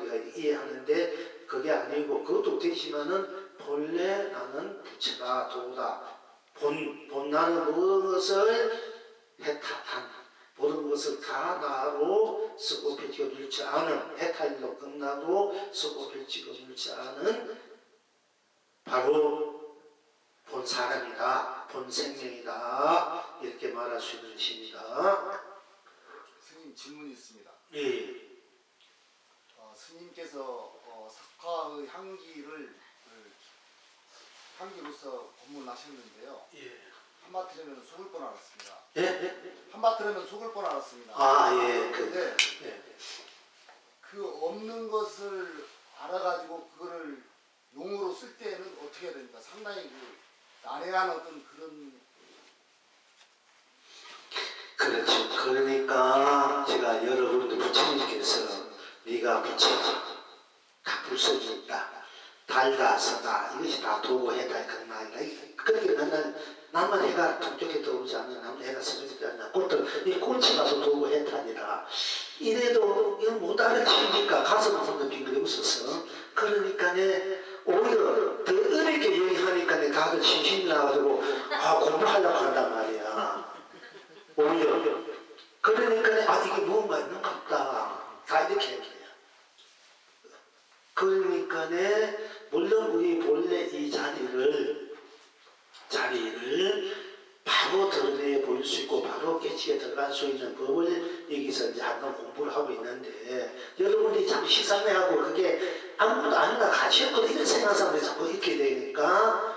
우리가 이해하는데 그게 아니고 그것도 되지만은 본래 나는 부처다 도다. 본 나는 모든 것을 해탈한 모든 것을 다 나로 쓰고 펼치고 눌지 않은 해탈로 끝나고 쓰고 펼치고 눌지 않은 바로 본 사람이다. 본 생명이다. 이렇게 말할 수 있는 것입니다. 스님 질문이 있습니다. 예. 스님께서 석화의 향기로서 법문하셨는데요. 예. 한마 들으면 속을 뻔 알았습니다. 예? 한마 들으면 속을 뻔 알았습니다. 아, 예. 근데 예. 그 없는 것을 알아가지고 그거를 용어로 쓸 때는 어떻게 해야 됩니까? 상당히 난해한 어떤 그런. 그렇죠. 그러니까 제가 여러분들 부처님께서 네가 부처다. 다 불속이 있다. 달다 서다. 이것이 다 도고 해다. 그나이다. 그렇게 나만 해가 동쪽에 떠오르지 않는 나만 해가 서쪽에 떠오르지 않는 꽃들 이 꽃이 가서 도고 해탈이다. 이래도 이건 못 알아채니까 가슴 아픈데 빙그레 웃어서 그러니까 오히려 더 어렵게 얘기하니까 다들 심심이 나가지고 공부하려고 한단 말이야. 오히려 그러니까 이게 뭔가 있는가 보다. 다 이렇게 얘기해요. 그러니까 물론 우리 본래 이 자리를 바로 드러내 보일 수 있고 바로 깨치게 들어갈 수 있는 법을 여기서 이제 한번 공부를 하고 있는데 여러분들이 자꾸 시상해하고 그게 아무것도 아닌가 가치 없거든 이런 생각하는 사람들이 자꾸 이렇게 되니까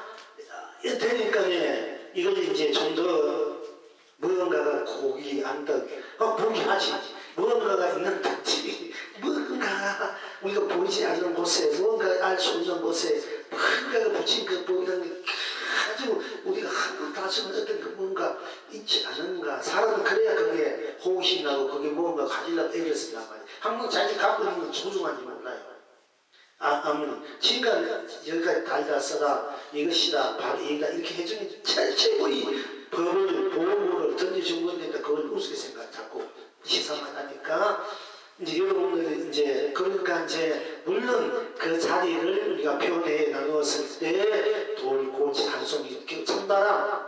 이걸 이제 좀 더 무언가가 고기 안덕 보기하지 무언가가 있는 덕지 무언가 우리가 보이지 않는 곳에 무언가 알 수 없는 곳에 무언가가 붙인 그 보이는 게 아주 우리가 한번 다시는 어떤 그 뭔가 있지 않은가 사람은 그래야 그게 호기심 나고 그게 뭔가 가지려고 애를 쓴단 말이야. 한번 자기 갖고 있는 건 소중한지 몰라요. 지금까지 여기까지 달다 써다 이것이다 바로 이다 이렇게 해주면 최고의 법을 보험으로 던져준 건데 그걸 우습게 생각 자꾸 시상하다니까 이제 여러분들이 이제 그러니까 이제 물론 그 자리를 우리가 표현해 나누었을 때 돌고치 한송이 찬바람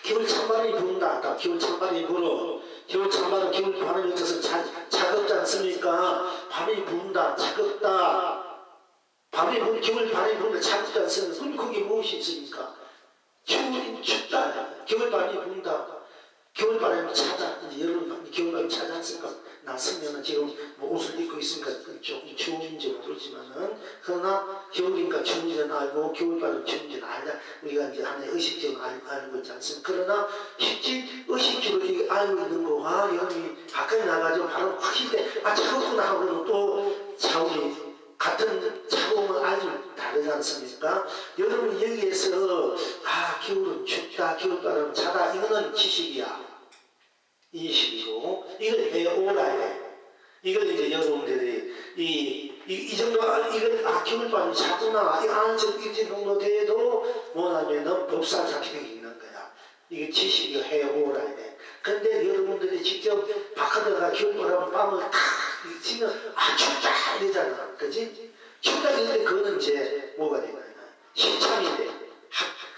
겨울 찬바람이 분다 겨울 찬바람이 불어 겨울 찬바람 겨울 바람이 어째서 차갑지 않습니까? 바람이 분다 차갑다 겨울 바람이 분다 차갑지 않습니까? 그럼 거기에 무엇이 있습니까? 겨울이 춥다 겨울 바람이 분다 겨울 바람이 차다 이제 여러분 겨울 바람이 차지 않습니까? 나서면은 지금 뭐 옷을 입고 있으니까 조금 추운지 모르지만은 그러나 겨울이니까 추운지는 알고 겨울바람 추운지는 알자 우리가 이제 하나의 의식적으로 알고 있지 않습니까? 그러나 실제 의식적으로 알고 있는 거와 여러분이 가까이 나가지고 바로 확실 때 차갑구나 하고는 또 차오리 같은 차가움을 아주 다르지 않습니까? 여러분 여기에서 겨울은 춥다 겨울바람은 차다 이거는 지식이야. 인식이고 이걸 해오라 해. 이걸 이제 여러분들이 이 정도 이걸 겨울밤이 차구나 이거 아는 이 정도 돼도 뭐냐면은 법사 자격이 있는 거야. 이게 지식이 해오라 해. 근데 여러분들이 직접 바깥에다가 겨울바람 밤을 탁 치면 춥다 이러잖아. 그지? 춥다 이러는데 그거는 이제 뭐가 되냐 실참인데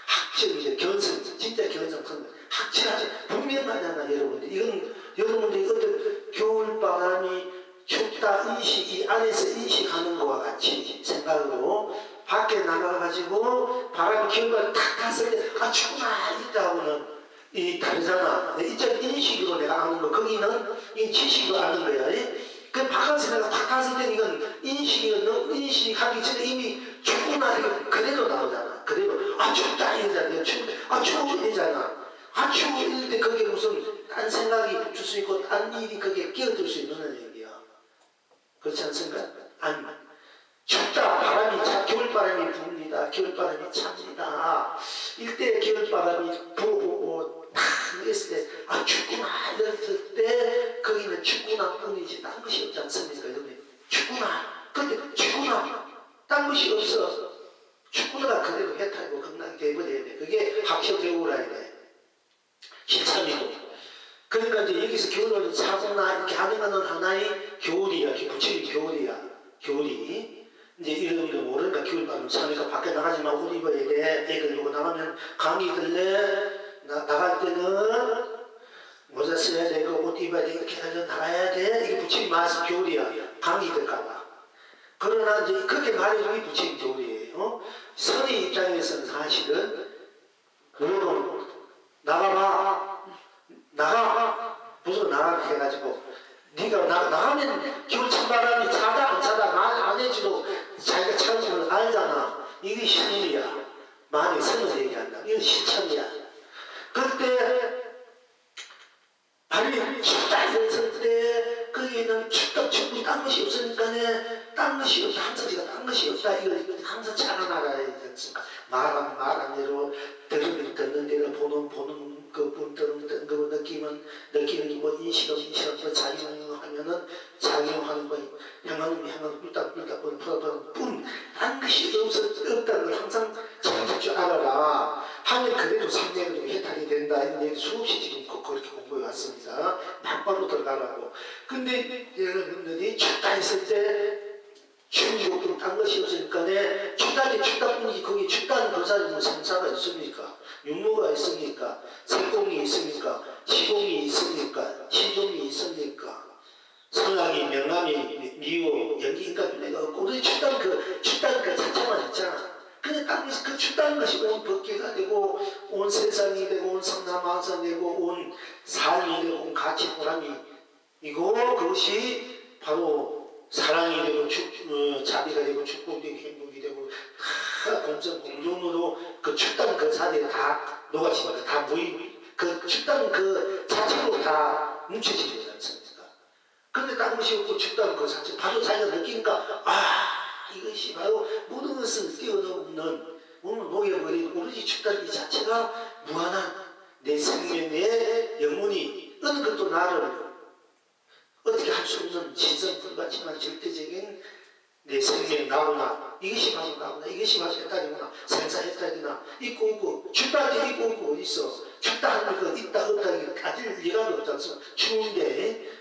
학철인데 견성 진짜 견성 학철하지 분명하잖아 여러분들. 이건 여러분들이 어떤 겨울바람이 춥다 인식 이 안에서 인식하는 것과 같이 생각으로 밖에 나가가지고 바람이 겨울바람 탁 탔을 때 춥구나 이따하고는 이 다르잖아. 이쪽 인식으로 내가 아는 거 거기는 이 지식으로 아는 거야. 그 바깥에서 내가 탁 탔을 때 이건 인식하기 전에 이미 춥구나 이거 그대로 나오잖아. 그대로 춥다 이러잖아. 추워 이러잖아. 추워 이럴 때 그게 무슨 딴 생각이 붙을 수 있고 딴 일이 그게 끼어들 수 있는 얘기야. 그렇지 않습니까? 아니 춥다 바람이 겨울바람이 붑니다. 겨울바람이 찹니다. 이때 겨울바람이 부고 탁 이랬을 때 춥구나 이랬을 때 거기는 춥구나 뿐이지 딴 것이 없지 않습니까? 여러분 춥구나 근데 춥구나 딴 것이 없어. 춥구나가 그대로 해탈이고 건강이 돼버려야 돼. 그게 합쳐되오라 돼. 실참이고. 그러니까 이제 여기서 겨울을 차거나 이렇게 하는 거는 하나의 교리야. 부처님 교리야. 차니까 밖에 나가지 말고 옷 입어야 돼. 애들 누고 나가면 감기 들래. 나갈 때는 모자 써야 되고 옷 입어야 돼. 이렇게 해서 나가야 돼. 이게 부처님 말씀 교리야. 감기 들까봐. 그러나 이제 그렇게 말해주는 게 부처님 교리예요. 선의 입장에서는 사실은 그거는 나가봐. 나가. 무슨 나가게 해가지고 네가 나가면 기분 찬바람이 차다 안 차다 말 안 해줘도 자기가 차는 걸 알잖아. 이게 신의야. 마음의 선을 얘기한다. 이건 실천이야. 그때 발이 춥다 이랬을 때 거기에는 춥다 춥고 딴 것이 없으니까네 딴 것이 없다. 항상 제가 딴 것이 없다. 이걸 항상 자라나가야 되지 않습니까? 말한 대로 듣는 대로 보는 그분 듣는 그 느끼는 거 인식은 거 작용하면은 작용하는 거 향하는 꿀딱 뿐 딴 것이 없다는 걸 항상 찾을 줄 알아라. 하면 그래도 상대적으로 해탈이 된다. 이런 얘기 수없이 지금 그렇게 공부해 왔습니다. 막바로 들어가라고. 근데 여러분들이 춥다 했을 때 춥고 딴 것이 없으니까 춥다 뿐이지 거기 춥다는 그 사람이 뭐 생사가 있습니까? 육모가 있습니까? 색공이 있습니까? 시공이 있습니까? 시종이 있습니까? 성향이 명암이 미워 연기 인간들이 없고 우리 춥다는 그 자체만 있잖아. 근데 그 춥다는 것이 온 법계가 되고 온 세상이 되고 온 성남만상이 되고 온 삶이 되고 온 가치 보람이 이고 그것이 바로 사랑이 되고 자비가 되고 축복이 되고 행복이 되고 다 공존으로 그 춥다는 그 자리에 다 녹아지니까 다 그 춥다는 그 자체로 다 뭉쳐지지 않습니까? 근데 딴 것이 없고 춥다는 그 자체 바로 자기가 느끼니까 이것이 바로 모든 것을 뛰어넘는 오늘 녹여버린 오로지 춥다는 이 자체가 무한한 내 생명의 영혼이 어느 것도 나를 어떻게 할 수 없는 진선 불같지만 절대적인 내 생명 나구나. 이것이 바로 나구나. 이것이 바로 해탈이구나. 생사해탈이나 있고 없고 춥다 할 때 있고 없고 어디 있어. 춥다 하면 그 있다 없다 이게 따질 리가 없지 않습니까? 추운데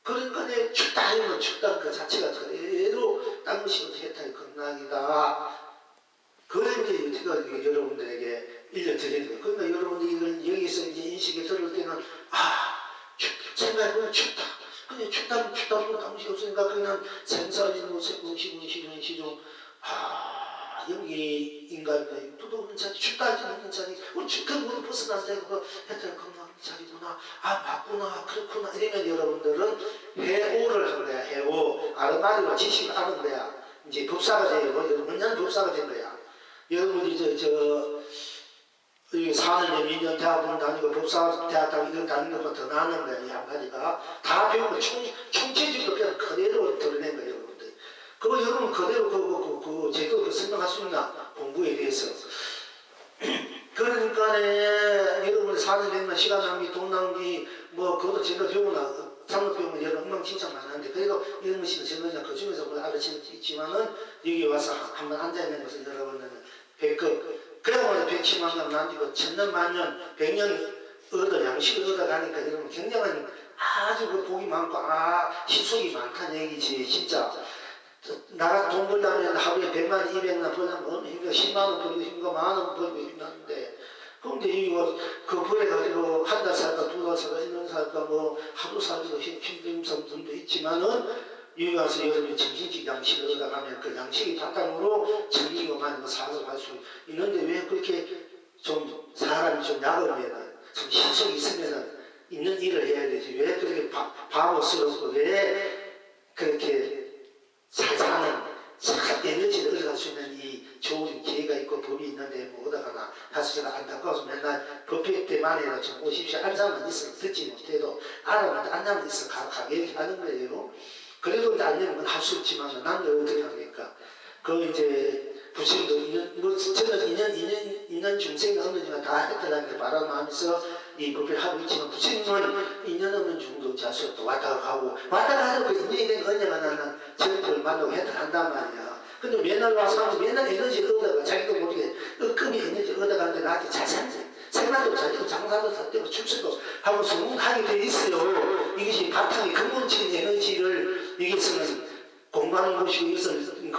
그러니까 춥다 하면 춥다는 그 자체가 그대로 딴 것이 해탈이 극락이다. 그걸 이제 제가 여러분들에게 일러드리는 거예요. 그러니까 여러분들이 이걸 여기서 이제 인식에 들을 때는 생각해보면 춥다. 근데 춥다면 딴 것이 없으니까 그냥 생사지고 시중 여기 인간의 뜻 없는 자리 춥다 하지 않는 자리 그걸 벗어난 자리가 해탈 극락 자리구나. 맞구나. 그렇구나. 이러면 여러분들은 해오를 한 거야. 해오. 아르마리로 지식을 하는 거야. 이제 법사가 돼요. 여러분 법사가 된 거야. 여러분이 여기 4년, 2년 대학원 다니고 법사 대학 다니고 이런 다니는 것보다 더 나은 거야. 이 한 가지가. 다 배우고 총체적으로 그냥 그대로 드러낸 거예요. 여러분들. 그거 여러분 그대로 제대로 설명할 수 있나? 공부에 대해서. 그러니까 여러분 4년 되면 시간 낭비, 돈 낭비 그것도 제대로 배우나 산업 배우면 여러 엉망진창 많은데 그래도 이런 것이 저는 그 중에서 뭘 알아채는 있지만은 여기 와서 한번 앉아있는 것을 여러분들은 100급 그야말로 100만 남기고 천년 만년 100년 얻어 양식을 얻어가니까 여러분 굉장한 아주 그 복이 많고 희속이 많다는 얘기지. 진짜 나가 돈 벌려면 하루에 100만 200만 벌려면 힘들어. 10만원 벌고 힘들어. 만원 벌고 힘드는데 그런데 이거 그 벌어가지고 한 달 살까 두 달 살까 1년 살까 하루 살기도 힘든 분도 있지만은 여기 와서 여러분이 정신적 양식을 얻어가면 그 양식이 바탕으로 정의가 사업을 할 수 있는데 왜 그렇게 좀 사람이 좀 약하면은 좀 신속이 있으면은 있는 일을 해야 되지. 왜 그렇게 바보스럽고 왜 그렇게 잘 사는 참 에너지를 얻어갈 수 있는 이 좋은 기회가 있고 법이 있는데 얻어가나 사실 제가 안타까워서 맨날 법회 때만 해도 좀 오십시오. 안 사람은 있으면 듣지 못해도 알아보면 안 나면 있으면 가게 이렇게 하는 거예요. 그래도 이제 안 되면 할 수 없지만 남들 어떻게 합니까? 그 이제 부처님도 저는 2년 중생이 없는지만 다 했다는 바람하면서 이 법을 하고 있지만 부처님은 2년 없는 중도 자수도 왔다 가고 그 인연이 된 언제가 나는 저들을 만나고 해탈한단 말이야. 근데 맨날 와서 하면 맨날 에너지를 얻어가 자기도 모르게 끔히 에너지를 얻어가는데 나한테 잘 산지 생활도 잘 되고 장사도 잘 되고 출세도 하고 성공하게 돼 있어요. 이것이 바탕이 근본적인 에너지를 여기서는 공부하는 것이고 이것은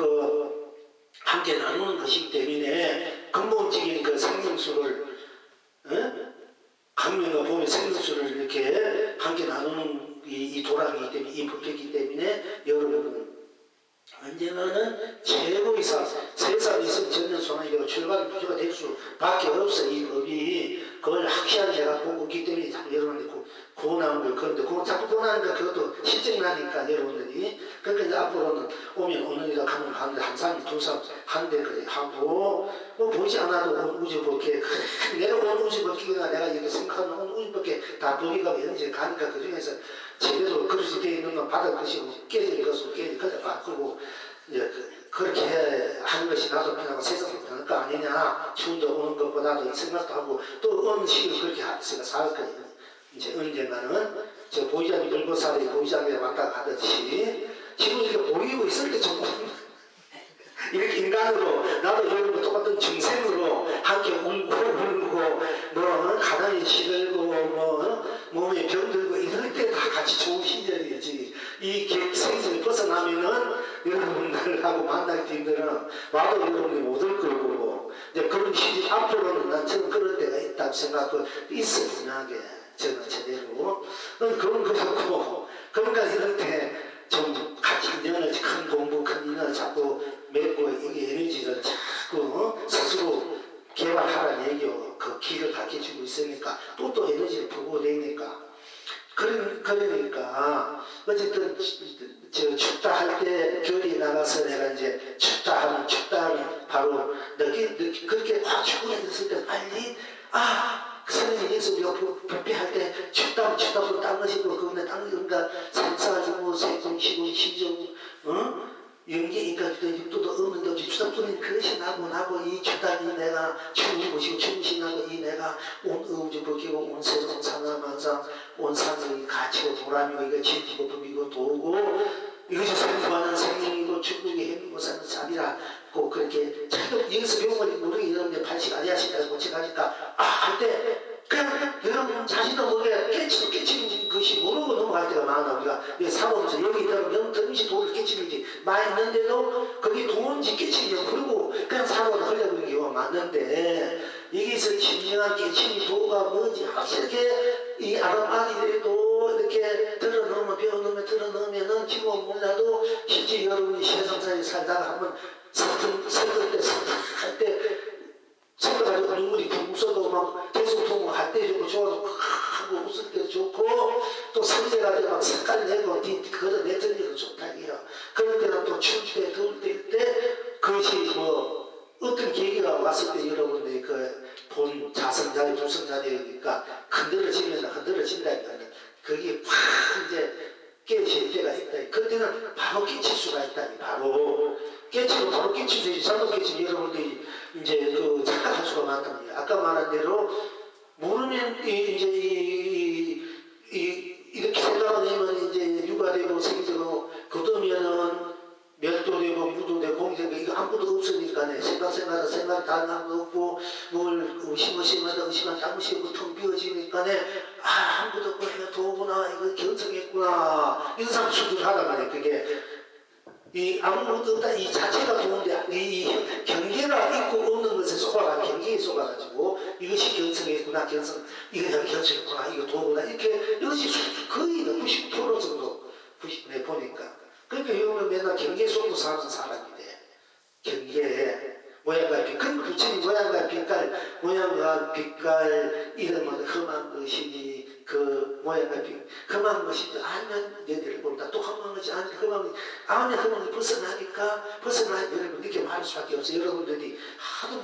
함께 나누는 것이기 때문에 근본적인 그 생명수를 강명과 보면 생명수를 이렇게 함께 나누는 이 도랑이기 때문에 이 법이기 때문에 여러분은 언제나는 최고의 세상 있으면 전년 소망이고 출발 부조가 될 수밖에 없어. 이 법이 그걸 확실하게 내가 보고 있기 때문에 자꾸 여러분들이 구원하는 걸 그런데 그거 자꾸 구원하는 거 그것도 실증나니까 여러분들이 그러니까 이제 앞으로는 오면 오늘이라 가면 가는데 한 사람 두 사람 한 대 그래 하고 뭐 보지 않아도 온 우주 법계 내가 온 우주 법계가 내가 이렇게 생각하는 온 우주 법계 다 법이가 현재 가니까 그 중에서 제대로 그릇이 되어 있는 건 받을 것이고 깨질 것은 깨질 것을 바꾸고 이제 그렇게 하는 것이 나도 편하고 세상에 편할 거 아니냐. 추운데 오는 것보다도 이 생각도 하고 또 어느 시기를 그렇게 하면서 살 거예요. 이제 언젠가는 저 보이장이 불보살이 보이장에 왔다 가듯이 지금 이렇게 보이고 있을 때 정말 이렇게 인간으로 나도 여러분 똑같은 중생으로 함께 울고 울고 뭐 가난이 시들고 뭐 몸에 병들고 이럴 때 다 같이 좋은 시절이지. 이 생선이 벗어나면은 여러분들하고 만나기 힘들어. 와도 여러분이 못 올 거고 이제 그런 시절 앞으로는 난 저는 그럴 때가 있다고 생각하고 있어 분명하게 저는 제대로 그런 거 같고 그러니까 이럴 때 좀 같이 인연을 큰 공부 큰 인연을 자꾸 맺고 이게 에너지를 자꾸 스스로 개발하라는 얘기요. 그 길을 가르쳐주고 있으니까 또 에너지를 부고 되니까 그러니까 어쨌든 저 춥다 할 때 결이 나가서 내가 이제 춥다 하면 바로 그렇게 확 춥고 있을 때 빨리 선생님이 예수 우리가 불패할 때 춥다고 딴 것이고 그거는 딴 건가 산사주고 세공시고 시정 연기니까 육도도 없는데 어디 추다뿐인 그것이 나고 이 추다니 내가 추운 것이고 추운시 나고 이 내가 온 우주 벗기고 온 세상 산나만상 온 산성이 가치고 도람이고 이거 진지고 법이고 도고 이것이 생구하는 생명이고 축복이 행이고 사는 삶이라 꼭 그렇게 자기도 여기서 배운 걸 우리 여러분들 발식 아니하시다고 고쳐가니까 할 때 그냥 여러분 자신도 모르게 깨치는 것이 모르고 넘어갈 때가 많아. 우리가 사보면서 여기 있다면 영등시 돈을 깨치는지 많이 있는데도 그게 돈인지 깨치는지 모르고 그냥 사고를 흘려버리는 경우가 많은데 여기서 진정한 깨치니 도가 뭔지 확실하게 이 아름아리들도 이렇게 들어넣으면 배워넣으면 들어넣으면은 지금은 몰라도 실제 여러분이 세상사에 살다가 한번 설득 때 할때 생각하고 눈물이 붕서도 막 계속 통할 때 좋고 좋아서 하고 웃을 때 좋고 또 상대가 막 색깔 내고 그거 내던지도 좋다 이게요. 그럴 때는 또 추울 때 더울 때 그것이 뭐 어떤 계기가 왔을 때 여러분들이 그 본 자성자리 불성자리니까 흔들어진다니까 그게 팍 이제 깨질 때가 있다. 그때는 바로 깨칠 수가 있다니 바로 깨치고 바로 깨칠 수 있지. 잘못 깨치면 여러분들이 이제 그 착각할 수가 많단 말이에요. 아까 말한 대로 모르면 이렇게 생각하면 이제 유가되고 생기고 그러면은 멸도되고 무도되고 공되고 이거 아무것도 없으니까 생각 다른 거 없고 뭘 의심하다 딴 것이 텅 비어지니까 아무것도 없고 내가 도구나 이거 견성했구나 이런 사람 수술하단 말이에요. 그게 이 아무것도 없다 이 자체가 좋은데 이 경계가 있고 없는 것에 속아가 경계에 속아가지고 이것이 견성했구나 이거 견성했구나 이거 도구나 이렇게 이것이 거의 90% 정도 90% 보니까 그러니까 여러분 맨날 경계 속으로 사는 사람이 돼. 경계에 모양과 빛, 큰 부처님 모양과 빛깔 이름은 험한 것이니 그 모양과 빛, 험한 것이니 알면 너희들을 본다. 또 험한 것이 아니면 험한 것이 벗어나니까 여러분 이렇게 말할 수밖에 없어요. 여러분들이 하도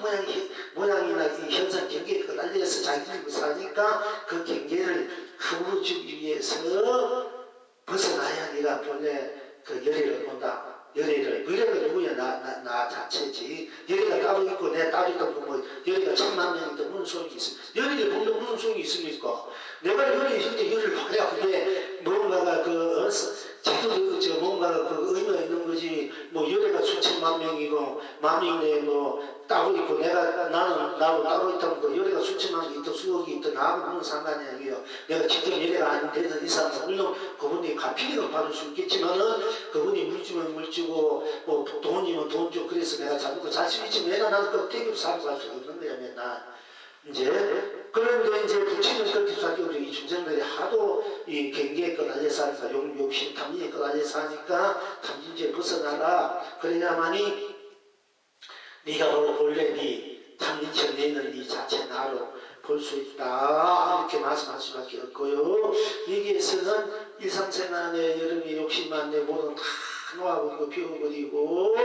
모양이나 이 현상 경계에 달려서 자기들이 사니까 그 경계를 흐물어주기 위해서 벗어나야 네가 본래 그 열애를 본다. 열애가 누구야? 나 자체지. 열애가 따로 있고 내 따로 있다 보면 열애가 천만 명인데 무슨 소용이 있어? 열애를 보면 무슨 소용이 있습니까? 내가 열애 있을 때 열애를 봐야 그게 뭔가가 제대로 뭔가가 그 의미가 있는 거지. 뭐 열애가 수천만 명이고 만명내 뭐 따로 있고 나는 따로 있다면 그 열애가 수천만 개 있든 수억이 있든 나하고 무슨 상관이 아니에요. 내가 직접 열애가 안 돼서 이 사람은 물론 그분이 갚이는 받을 수 있겠지만은 그분이 물주면 물주고 뭐 돈이면 돈주 그래서 내가 잡는 거 자신 있지만 내가 나는 그 대기업 살고 갈 수가 없는 거야 맨날. 이제 그런데 이제 부친은 그렇게 살고 이 중생들이 하도 이 경계에 끄달려 사니까 욕심 탐진에 끄달려 사니까 탐진지에 벗어나라 그래야만이 네가 바로 본래 네 탐진처럼 내는 네 자체 나로 볼 수 있다 이렇게 말씀할 수밖에 없고요. 여기에서는 일상생활에 여러분이 욕심만 내 모든 다 놓아버리고 비워버리고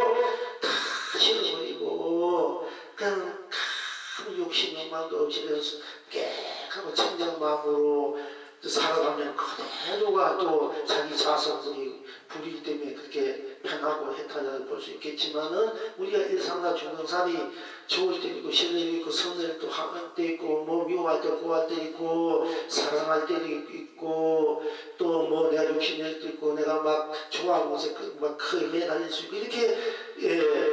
다 실어버리고 그냥 큰 욕심 욕망도 없이 그래서 깨끗하고 청정 마음으로 살아가면 그대로가 또 자기 자성들이 불이기 때문에 그렇게 편하고 해탈을 볼 수 있겠지만은 우리가 일상과 중생살이 좋을 때 있고 싫을 때 있고 선을 또 할 때 있고 뭐 미워할 때 고할 때 있고 사랑할 때 있고 또 뭐 내가 욕심낼 때 있고 내가 막 좋아하는 곳에 막 크게 매달릴 수 있고 이렇게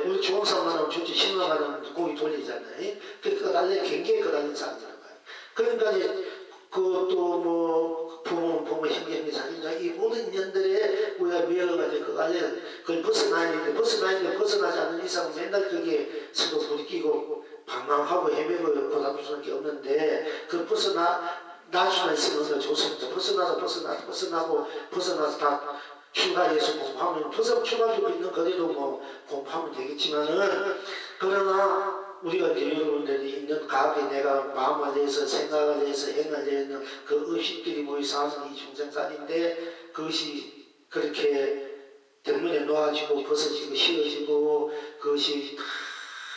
우리 중앙사만 하면 좋지 신앙만 하면 고기 돌리잖아요. 그러니까 달래 경계에 거달린 사람들은 거예요. 그러니까 그것도 뭐 부모 형제형제 자기자 이 모든 인연들에 우리가 미워가지고 그걸 벗어나야 되는데 벗어나지 않는 이상은 맨날 거기에 서로 부딪히고 방황하고 헤매고 고달플 수밖에 없는데 그 나중에 있으면 더 좋습니다. 벗어나서 다 출가해서 공부하면 출가되고 있는 거리로 뭐 공부하면 되겠지만은 그러나 우리가 이제 여러분들이 있는 각에 내가 마음을 내서 생각을 내서 행을 내는 그 의식들이 모여서 하는 이 중생살인데 그것이 그렇게 때문에 놓아지고 벗어지고 씌워지고 그것이 다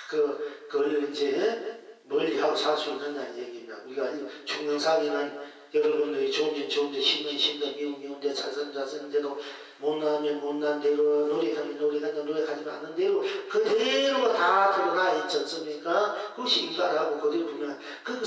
그걸 이제 멀리하고 살 수 있느냐는 얘기입니다. 우리가 중생살이는 여러분들이 좋은데 신은 미운데 자선자선대로 못나면 못난 대로 노력하면 노력하지 않는 대로 그대로가 다 드러나 있지 않습니까? 그것이 인간하고 그대로 보면 그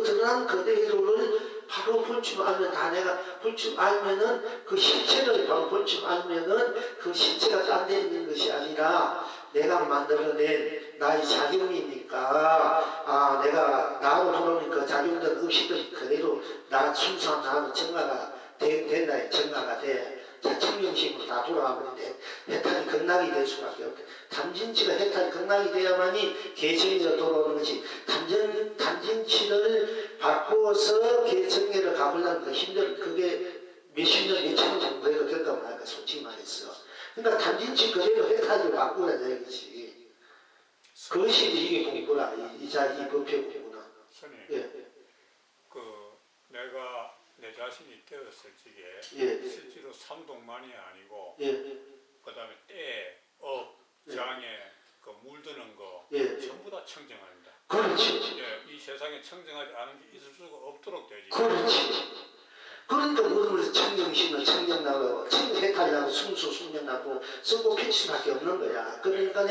드러난 그대로를 바로 볼 줄 알면 다 내가 볼 줄 알면은 그 실체를 바로 볼 줄 알면은 그 실체가 딴 데 있는 것이 아니라 내가 만들어낸 나의 작용이니까 내가 나로 돌아오는 그 작용된 의식들이 그대로 나 순수한 나로 정화가 된다 정화가 돼. 자, 청명심으로 다 돌아가버리는데 해탈이 극락이 될 수밖에 없다. 탐진치가 해탈이 극락이 돼야만이 개성에서 돌아오는 것이 탐진치를 바꾸어서 개성에를 가보려는 그 그게 몇십 년, 몇천 년 정도 해도 될까 말까 솔직히 말했어. 그러니까 탐진치 그대로 해탈을 바꾸라는 얘기지. 그것이 이게 공부라. 이 법의 공부나. 스님, 예. 내가 내 자신이 되었을 적에 실제로 삼동만이 아니고 그 다음에 때, 장애, 그 물드는 거 전부 다 청정합니다. 그렇지. 이 세상에 청정하지 않은 게 있을 수가 없도록 되지. 그렇지. 그러니까 모든 것을 청정심은 청정나고 해탈나고 순명나고 쓰고 필 수밖에 없는 거야. 그러니까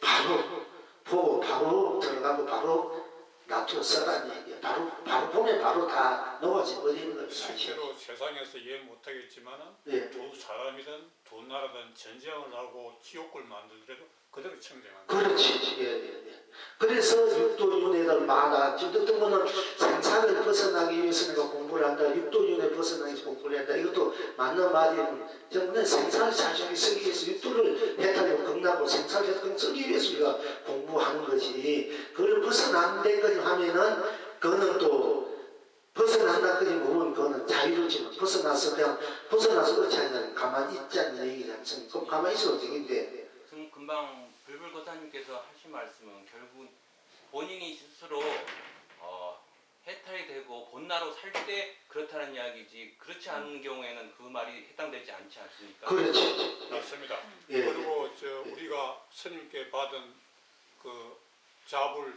바로 보고 바로 들어가고 바로 놔두고 써라는 얘기야. 바로 보면 바로 다 녹아져 버리는 거야. 실제로 세상에서 이해 못하겠지만은 두 사람이든 두 나라든 전쟁을 하고 지옥을 만들더라도 그대로 청정한다. 그렇지. 그래서 육도윤회들 많아. 어떤 거는 생사를 벗어나기 위해서 내가 공부를 한다. 육도윤회 벗어나기 위해서 공부를 한다. 이것도 맞는 말이에요. 저는 생사를 자신이 쓰기 위해서 육도를 해탈하고 극락하고 생사를 쓰기 위해서 우리가 공부하는 거지. 그걸 벗어난 데까지 하면은 그거는 또 벗어난다까지 보면 그거는 자유로지만 벗어나서 그렇지 않으면 가만히 있지 않는 얘기지 않습니까? 그럼 가만히 있어도 되겠는데. 지금 금방 불불거사님께서 하신 말씀은 결국 본인이 스스로 해탈이 되고 본나로 살 때 그렇다는 이야기지 그렇지 않은 경우에는 그 말이 해당되지 않지 않습니까? 그렇지. 맞습니다. 그리고 우리가 스님께 받은 그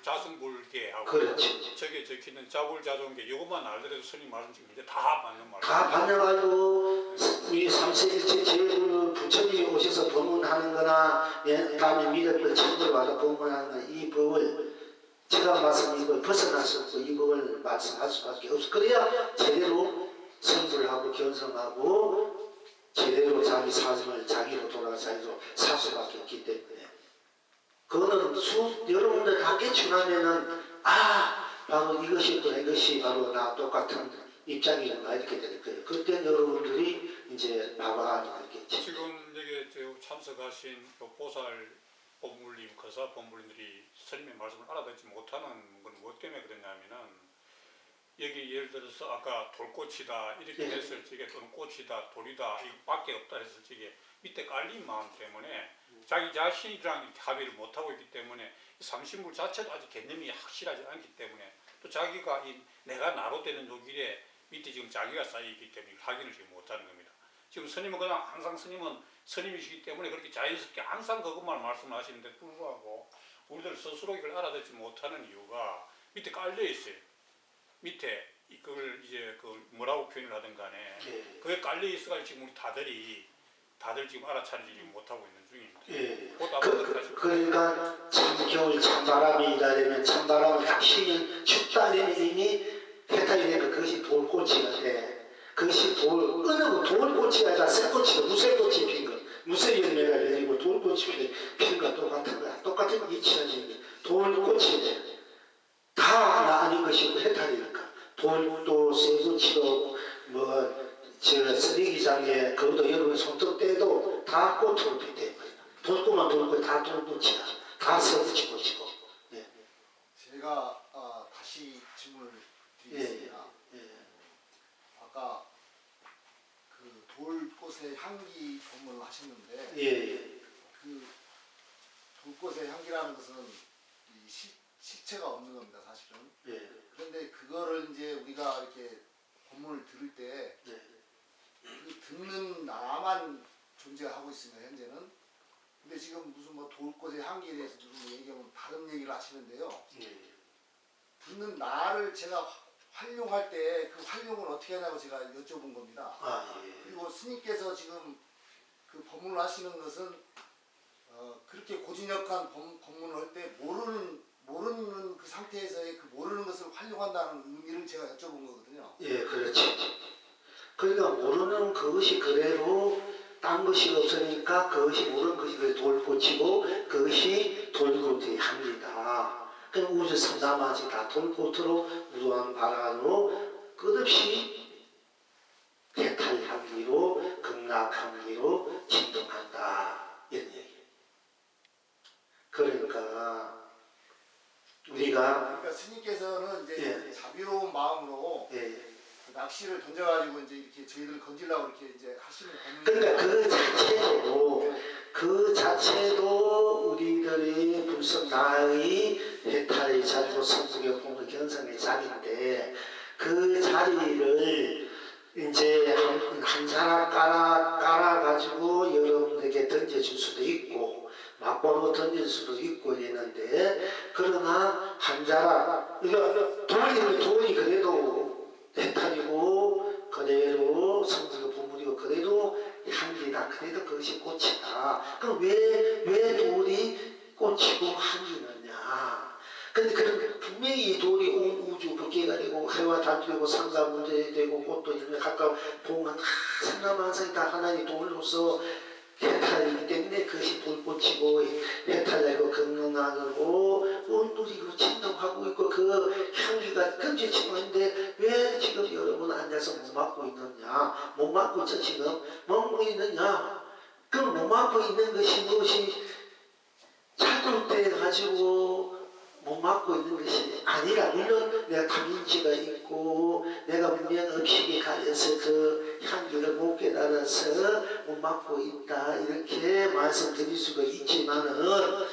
자승불계하고 그렇지. 저게 적혀있는 자불자존계 이것만 알더라도 스님 말씀 지금 이제 다 맞는 말이에요. 다 반영하고 우리 삼세일체 제일 부처님이 오셔서 법문하는 거나 다음에 미래별 친구들 와서 법문하는 거나 이 법을 제가 말씀이고 벗어날 수 없고 이 법을 말씀할 수밖에 없어. 그래야 제대로 성불을 하고 견성하고 제대로 자기 삶을 자기로 돌아가 자기로 살 수밖에 없기 때문에 그거는 여러분들 다 깨치나면은 바로 이것이구나, 이것이 바로 나 똑같은 입장이구나 이렇게 될 거예요. 그때 여러분들이 이제 바로 알겠죠. 지금 여기 참석하신 보살 법물님, 거사 법물님들이 스님의 말씀을 알아듣지 못하는 건 무엇 때문에 그러냐면은 여기 예를 들어서 아까 돌꽃이다 이렇게 예. 했을 적에 또는 꽃이다 돌이다 이밖에 없다 했을 적에 밑에 깔린 마음 때문에 자기 자신이랑 합의를 못하고 있기 때문에 삼신물 자체도 아직 개념이 확실하지 않기 때문에 또 자기가 내가 나로 되는 요 길에 밑에 지금 자기가 쌓여있기 때문에 확인을 지금 못하는 겁니다. 지금 스님은 그냥 항상 스님은 스님이시기 때문에 그렇게 자연스럽게 항상 그것만 말씀하시는데 불구하고 우리들 스스로 이걸 알아듣지 못하는 이유가 밑에 깔려 있어요. 밑에 그걸 이제 뭐라고 표현을 하든 간에 예. 그게 깔려 있어가지고 지금 우리 다들 지금 알아차리지 못하고 있는 중입니다. 예. 곧 아무것도 하실 그러니까 참겨울 참바람이다 되면 참바람은 확실히 춥다 되면 이미 해탈이 되면 그것이 돌꽃이가 돼. 그것이 돌꽃이 아니라 새꽃이다. 무쇠꽃이 핀 거. 무쇠 열매가 열리고 돌꽃이 핀 거 똑같은 거야. 똑같은 이치는 돌꽃이 돼. 다 아닌 것이고 해탈이니까. 돌도 쇠꽃이도 쓰레기장에 그것도 여러분 손톱 떼도 다 꽃으로 빛대. 돌꽃만 돌꽃 다 돌꽃이야. 다 새꽃이 꽃이고. 예. 제가 다시 질문을 드리겠습니다. 예. 아까 그 돌꽃의 향기 법문을 하셨는데 예. 그 돌꽃의 향기라는 것은 이 실체가 없는 겁니다, 사실은. 예. 그런데 그거를 이제 우리가 이렇게 법문을 들을 때 예. 그 듣는 나만 존재하고 있습니다, 현재는. 근데 지금 무슨 돌꽃의 향기에 대해서 무슨 얘기하면 다른 얘기를 하시는데요. 예. 듣는 나를 제가 활용할 때 그 활용을 어떻게 하냐고 제가 여쭤본 겁니다. 예. 그리고 스님께서 지금 그 법문을 하시는 것은 그렇게 고진역한 법문을 할 때 모르는 그 상태에서의 그 모르는 것을 활용한다는 의미를 제가 여쭤본 거거든요. 예, 그렇지. 그러니까 모르는 그것이 그대로 딴 것이 없으니까 그것이 모르는 것이 그대로 돌꽃이고 그것이 돌꽃의 향기다. 그럼 우주 삼다마지 다 돌꽃으로 무도한 바람으로 끝없이 해탈 향기로 극락 향기로 진동한다. 이런 얘기예요. 그러니까 우리가 스님께서는 이제 예. 자비로운 마음으로 예. 그 낚시를 던져가지고 이제 이렇게 저희들을 건지려고 이렇게 이제 하시는 법문. 그러니까 그 자체도 우리들의 불성 나의 해탈의 자리고 성국의 공의 견성의 자리인데 그 자리를 이제 한 자락 깔아가지고 여러분에게 던져줄 수도 있고 막고로 던질 수도 있고 이랬는데 그러나 한 자락 그러니까 돌이 그래도 해탈이고 그대로 성국의 부물이고 그래도 향기다. 그래도 그것이 꽃이다. 그럼 왜 돌이 꽃이고 향기느냐? 근데 분명히 이 돌이 온 우주 법계가 되고 해와 달되고 상가 문제 되고 꽃도 이름에 가까운 봉은 상가만상이 다 하나의 돌로서 해탈이기 때문에 그것이 돌꽃이고 해탈되고 건강하고 온누리고 진동하고 있고 그 향기가 금지치고 있는데 왜 지금 여러분 앉아서 못 맡고 있느냐? 못 맡고 있죠 지금? 먹고 있느냐? 그럼 못 맡고 있는 것이 무엇이 잘못돼가지고 못 맡고 있는 것이 아니라 물론 내가 탐인지가 있고 내가 분명 음식에 가려서 그 향기를 못 깨달아서 못 맡고 있다 이렇게 말씀드릴 수가 있지만은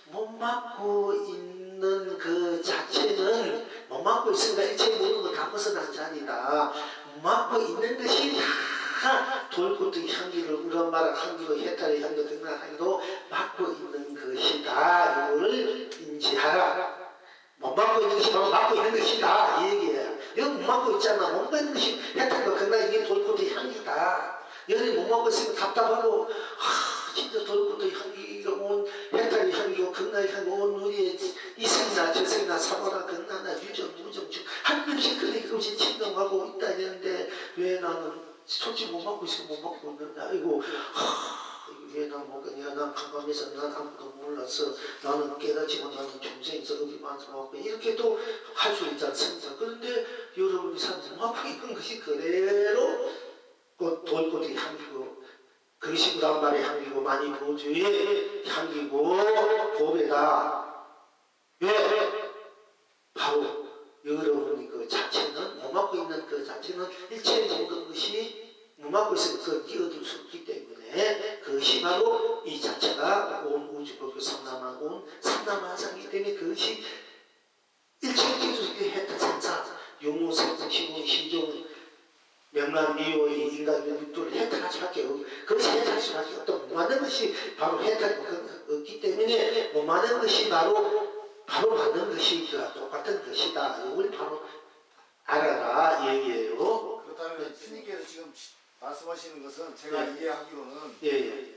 못 맡고 있는 그 자체는 못 맡고 있으니까 일체 모든 거 다 벗어난 자리다. 못 맡고 있는 것이 다 돌꽃의 향기를 우러마라 향기로 해탈의 향기로 등등한 향기로 맡고 있는 것이다. 이걸 인지하라. 못 맡고 있는 것이 바로 맡고 있는 것이다. 이 얘기예요. 여기 못 맡고 있잖아. 못 맡고 있는 것이 해탈과 건강 이게 돌꽃의 향기다. 여기 못 맡고 있으면 답답하고 진짜 돌꽃의 향기가 온 해탈의 향기고 건강의 향기고 온 우리의 이승이나 저승이나 사고나 건강나 유정 무정 한 명씩 그렇게 진동하고 있다 이랬는데 왜 나는 솔직히 못 맡고 있으면 못 맡고 있는데 이거 왜 난 못 가냐? 난 깜깜해서 난 아무것도 몰라서 나는 깨닫지만 나는 평생에서 어디 만서 먹고 이렇게 또 할 수 있지 않습니까? 그런데 여러분이 산수하고 있는 것이 그대로 돌꽃이 향기고 그리시고 단발에 향기고 많이 보주에 향기고 봄에다 왜? 바로 여러분이 그 자체는 몸하고 있는 그 자체는 일체의 모든 것이 몸하고 있으면 그걸 끼어들 수 없기 때문에 그것이 바로 이 자체가 온 우주법교 삼남한 온 삼남한상이기 때문에 그것이 일체의 기술이 했던 생사 용무생성 시공 신종 명랑미호의 인간의 육도를 해탈할 수밖에 없고 그것이 해탈할 수밖에 없다. 못 만든 것이 바로 해탈이 없기 때문에 못 만든 것이 바로 만든 것이 똑같은 것이다. 이걸 바로 알아라 얘기예요. 그렇다면 스님께서 지금 말씀하시는 것은 제가 이해하기로는 예.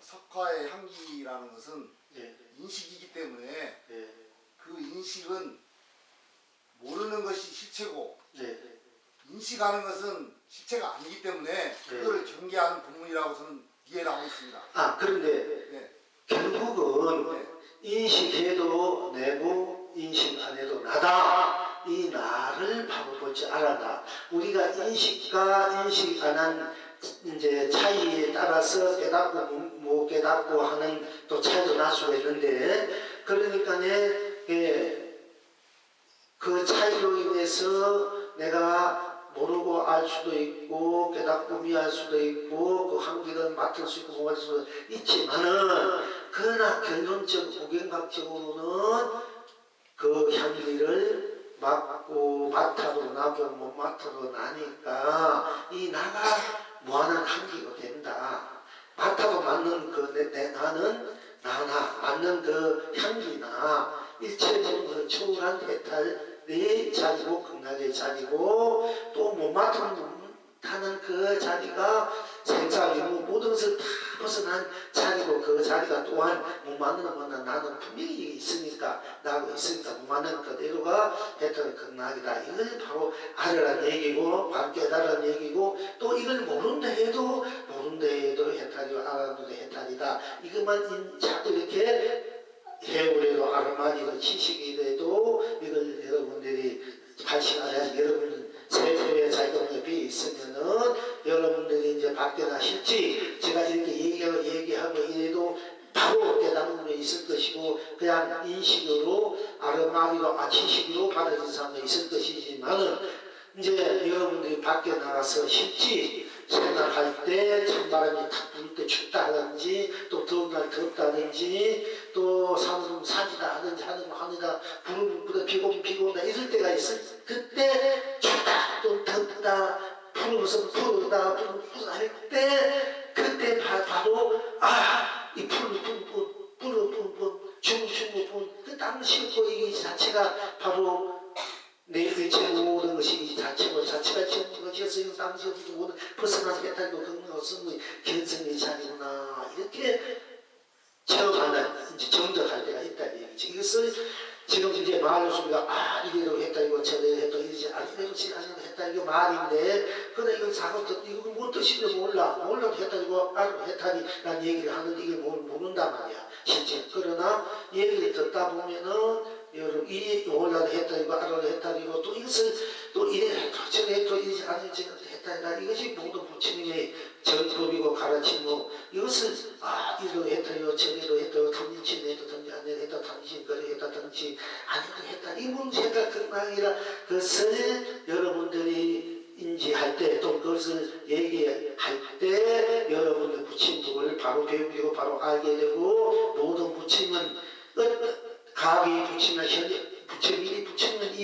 석화의 향기라는 것은 예. 인식이기 때문에 예. 그 인식은 모르는 것이 실체고 예. 인식하는 것은 실체가 아니기 때문에 그거를 경계하는 본문이라고 저는 이해를 하고 있습니다. 아 그런데 네. 결국은 네. 인식해도 내고 인식 안 해도 나다. 이 나를 바로 볼 줄 알아라. 우리가 인식과 인식 안 한 이제 차이에 따라서 깨닫고 못 깨닫고 하는 또 차이도 날 수가 있는데 그러니까네 그 차이로 인해서 내가 모르고 알 수도 있고 깨닫고 미할 수도 있고 그 한기는 맡을 수 있고 뭐할 수도 있지만은 그러나 결론적 무경각적으로는 그 향기를 맡고 맡아도 나고 못 맡아도 나니까 이 나가 무한한 향기가 된다. 맡아도 맡는 내 나는 나나 맡는 그 향기나 일체적인 그 초월한 해탈의 자리고 극락의 자리고 또 못 맡는 그 자리가 생사위무 모든 것을 다 벗어난 자리고 그 자리가 또한 못 맡는 것은 나는 분명히 있으니까 나고 있으니까 못 맡는 그대로가 해탈의 극락이다. 이걸 바로 알으라는 얘기고 바로 깨달으라는 얘기고 또 이걸 모른다 해도 해탈이고 알아도 해탈이다. 이것만 자꾸 이렇게 해오래도 아르마니도 지식이래도 이걸 여러분들이 발신하야 여러분 세포의 자기동에 있으면은 여러분들이 이제 밖에 나실지 제가 이렇게 얘기하고 이래도 바로 깨달음이 있을 것이고 그냥 인식으로 아르마니로 지식으로 받아진 사람도 있을 것이지만은 이제 여러분들이 밖에 나가서 실지 생각할 때 찬바람이 탁 불 때 춥다 하든지 또 더운 날 덥다든지 또 산으로 산이다 하든지 하늘이다 부르면 비고다 이럴 때가 있어. 그때 춥다 또 덥다 푸르면서 푸르다 할 때 그때 바로 이 푸르 중분 그 땀 씻고 이 자체가 바로 내 일체 모든 것이 이 자체가 지은 것이었으니 당시 모든 벗어나서 깨달고 그런 것은 견성의 자리구나 이렇게 체험하는 이제 정적할 때가 있다 얘기지. 이것을 지금 이제 말로 우리가 이대로 했다 이거 저대로 했다 이러지 이대로 했다 이거 말인데 그러나 이걸 자꾸 이거 뭔 뜻인지 몰라도 했다 이거 했다니라는 얘기를 하는데 이게 모른단 말이야 실제. 그러나 얘기를 듣다 보면은 여러분 이 올라도 했다 이거 알아도 했다 이거 또 이것을 또 이래 했다 저래 했다 이러지 않을지 했다 이것이 모두 부처님의 정법이고 가르침이고 이것을 이대로 했다 이거 저대로 했다 탐진치 했다 탐진 안 했다 탐진 그래 했다 탐진 아니고 했다 이 문제가 그만이라 그것을 여러분들이 인지할 때 또 그것을 얘기할 때 여러분들 부침법을 바로 배우게 되고 바로 알게 되고 모든 부침은 가비 부치면 부치는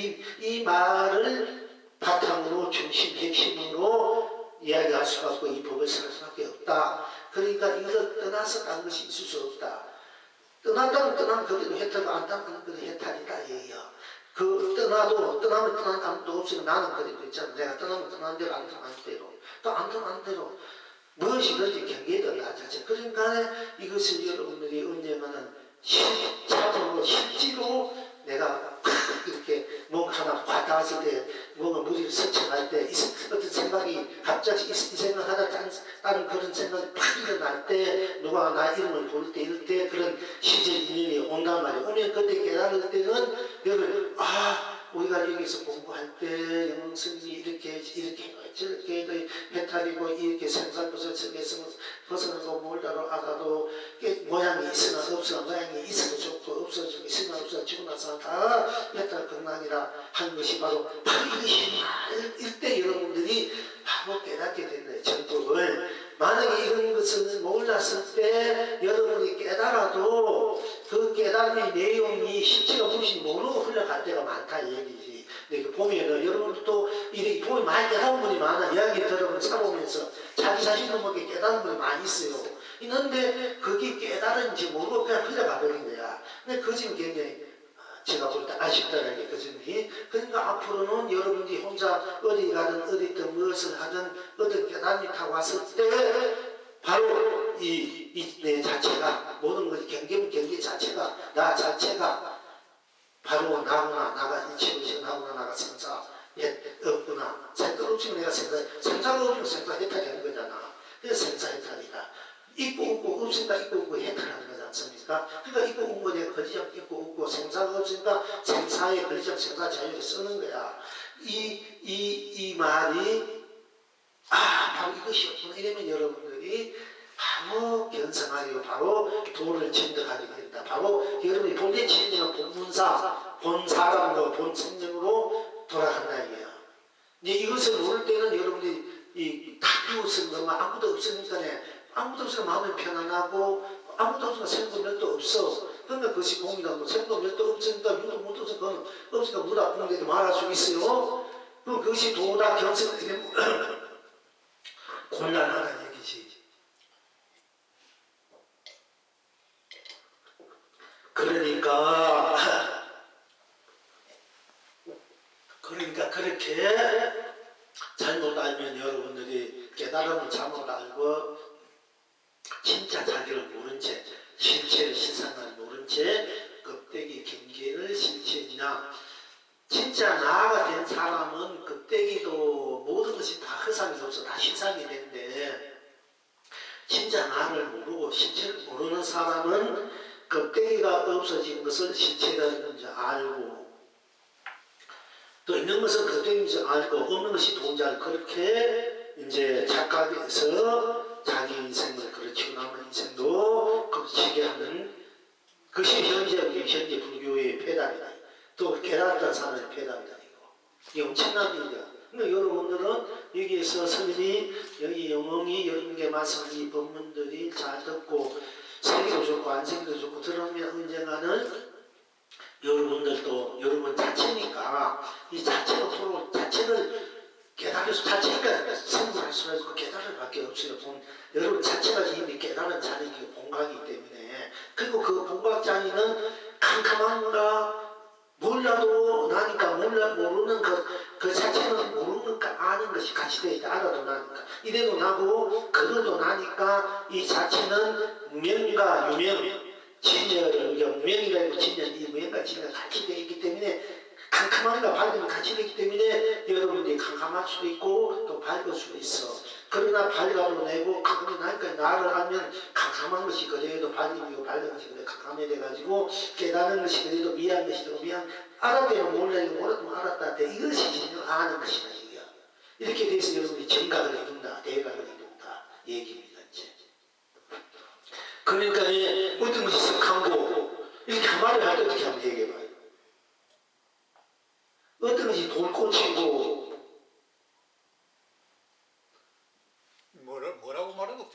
이 말을 바탕으로 중심 핵심으로 이야기할 수가 없고 이 법을 살 수밖에 없다. 그러니까 이걸 떠나서 딴 것이 있을 수 없다. 떠난다면 떠나면 그래도 해탈이고 안 떠나면 그래도 해탈이다 얘기야. 떠나면 떠난 아무도 없으면 나는 그래도 있잖아. 내가 떠나면 떠난 대로 안 떠난 대로 또 안 떠난 대로 무엇이든지 경계를 하자. 그러니까 이것을 여러분들이 언젠가는 참으로 실제로 내가 이렇게 뭔가 하나 와닿았을 때 뭔가 무리를 설정할 때 어떤 생각이 갑자기 이 생각하다 다른 그런 생각이 팍 일어날 때 누가 나 이름을 부를 때 이럴 때 그런 시절 인연이 온단 말이에요. 오면 그때 깨달을 때는 여러분 우리가 여기서 공부할 때 영성이 이렇게 저렇게 해탈이고 이렇게 생산부서 저기서 벗어난 거 몰라도 알아도 모양이 있으나 없으나 모양이 있어도 좋고 없어도 있으나 없어도 지고 나서 다 해탈 극락이라 한 것이 바로 이것이 일때 여러분들이 바로 깨닫게 되는 거예요. 정법을. 만약에 이런 것을 몰랐을 때 여러분이 깨달아도 그 깨달음의 내용이 실체가 무엇인지 모르고 흘러갈 때가 많다 이 얘기지. 근데 보면은 여러분도 이렇게 보면 많이 깨달은 분이 많아. 이야기 들어보면 살아오면서 자기 자신도 모르게 깨달은 분이 많이 있어요. 있는데 그게 깨달은지 모르고 그냥 흘러가 버린 거야. 근데 그 점이 굉장히 제가 볼 때 아쉽다는 게 그 점이. 그러니까 앞으로는 여러분들이 혼자 어디 가든 어디든 무엇을 하든 어떤 깨달음이 타고 왔을 때 바로 내 자체가 모든 것이 경계 자체가 나 자체가 바로 나구나 나가 일체의식 나구나 나가 생사 없구나 생사 없으면 내가 생사가 없으면 생사 해탈되는 거잖아. 그래서 생사 해탈이다. 있고 없고 없으니까 있고 없고 해탈하는 거지 않습니까? 그러니까 있고 없고 내가 거지점 있고 없고 생사가 없으니까 생사의 거지점 생사 자유를 쓰는 거야. 이 말이 바로 이것이 없구나 이러면 여러분들이 바로 견성하려 바로 도를 진득하게 된다. 바로 여러분이 본래 진리는 본문사 본 사람으로 본 성령으로 돌아간다 이거야. 이제 이것을 모를 때는 여러분들이 다 비웃은 것만 아무도 없으니까 아무도 없으면 마음이 편안하고 아무도 없으면 생도멸도 없어. 그러면 그것이 공이라고 생도멸도 없으니까 유도 못 없으니까 그건 없으니까 무다 공대도 말할 수 있어요. 그럼 그것이 도다 견성이 되면 곤란하다는 얘기지. 그러니까 그렇게 잘못 알면 여러분들이 깨달음을 잘못 알고 진짜 자기를 모른 채 실체를 실상을 모른 채 껍데기 경계를 실체냐. 진짜 나가 된 사람은 껍데기도 모든 것이 다 허상이 없어 다 실상이 된대. 진짜 나를 모르고 실체를 모르는 사람은 껍데기가 없어진 것을 실체라는지 알고 또 있는 것은 껍데기인지 알고 없는 것이 도인지 알고 그렇게 이제 착각해서 자기 인생을 그르치고 남은 인생도 그르치게 하는 그것이 현재 불교의 폐담이다. 또 깨달았다는 사람의 폐담이다. 이게 엄청난 일이야. 근데 여러분들은 여기에서 스님이 여기 영웅이 여러분께 말씀한 이 법문들이 잘 듣고 생기도 좋고 안 생기도 좋고 들으면 언젠가는 여러분들도 여러분 자체니까 이 자체로 서로 자체를 깨달아서 자체니까 생각할 수가 있고 깨달을 밖에 없어요. 여러분 자체가 이미 깨달은 자리이기 본각이기 때문에 그리고 그 본각자리는 캄캄한가 몰라도 나니까 모르는 그 자체는 모르니까 아는 것이 같이 되어 있다. 알아도 나니까 이래도 나고 그래도 나니까 이 자체는 무명과 유명 진여를 무명이라 있고 진여 이 무명과 진여가 같이 되어 있기 때문에 캄캄함과 밝음이 같이 되기 때문에 여러분들이 캄캄할 수도 있고 또 밝을 수도 있어. 그러나 밝아도 내고 캄캄이 나니까 나를 알면 캄캄한 것이 그래도 밝음이고 밝은 것이 그래 캄캄해 돼가지고 깨닫는 것이 그래도 미한 것이 되고 알아대면 몰라도 몰라도 알았다 때 이것이 진정 아는 것이다 이거야. 이렇게 돼서 여러분이 정각을 이룬다 대각을 이룬다 얘기입니다. 이제. 그러니까 어떤 것이 석한고 이렇게 한 말을 할 때 어떻게 하면 얘기해봐요. 어떤 것이 돌꽃이고 뭐라고 말해도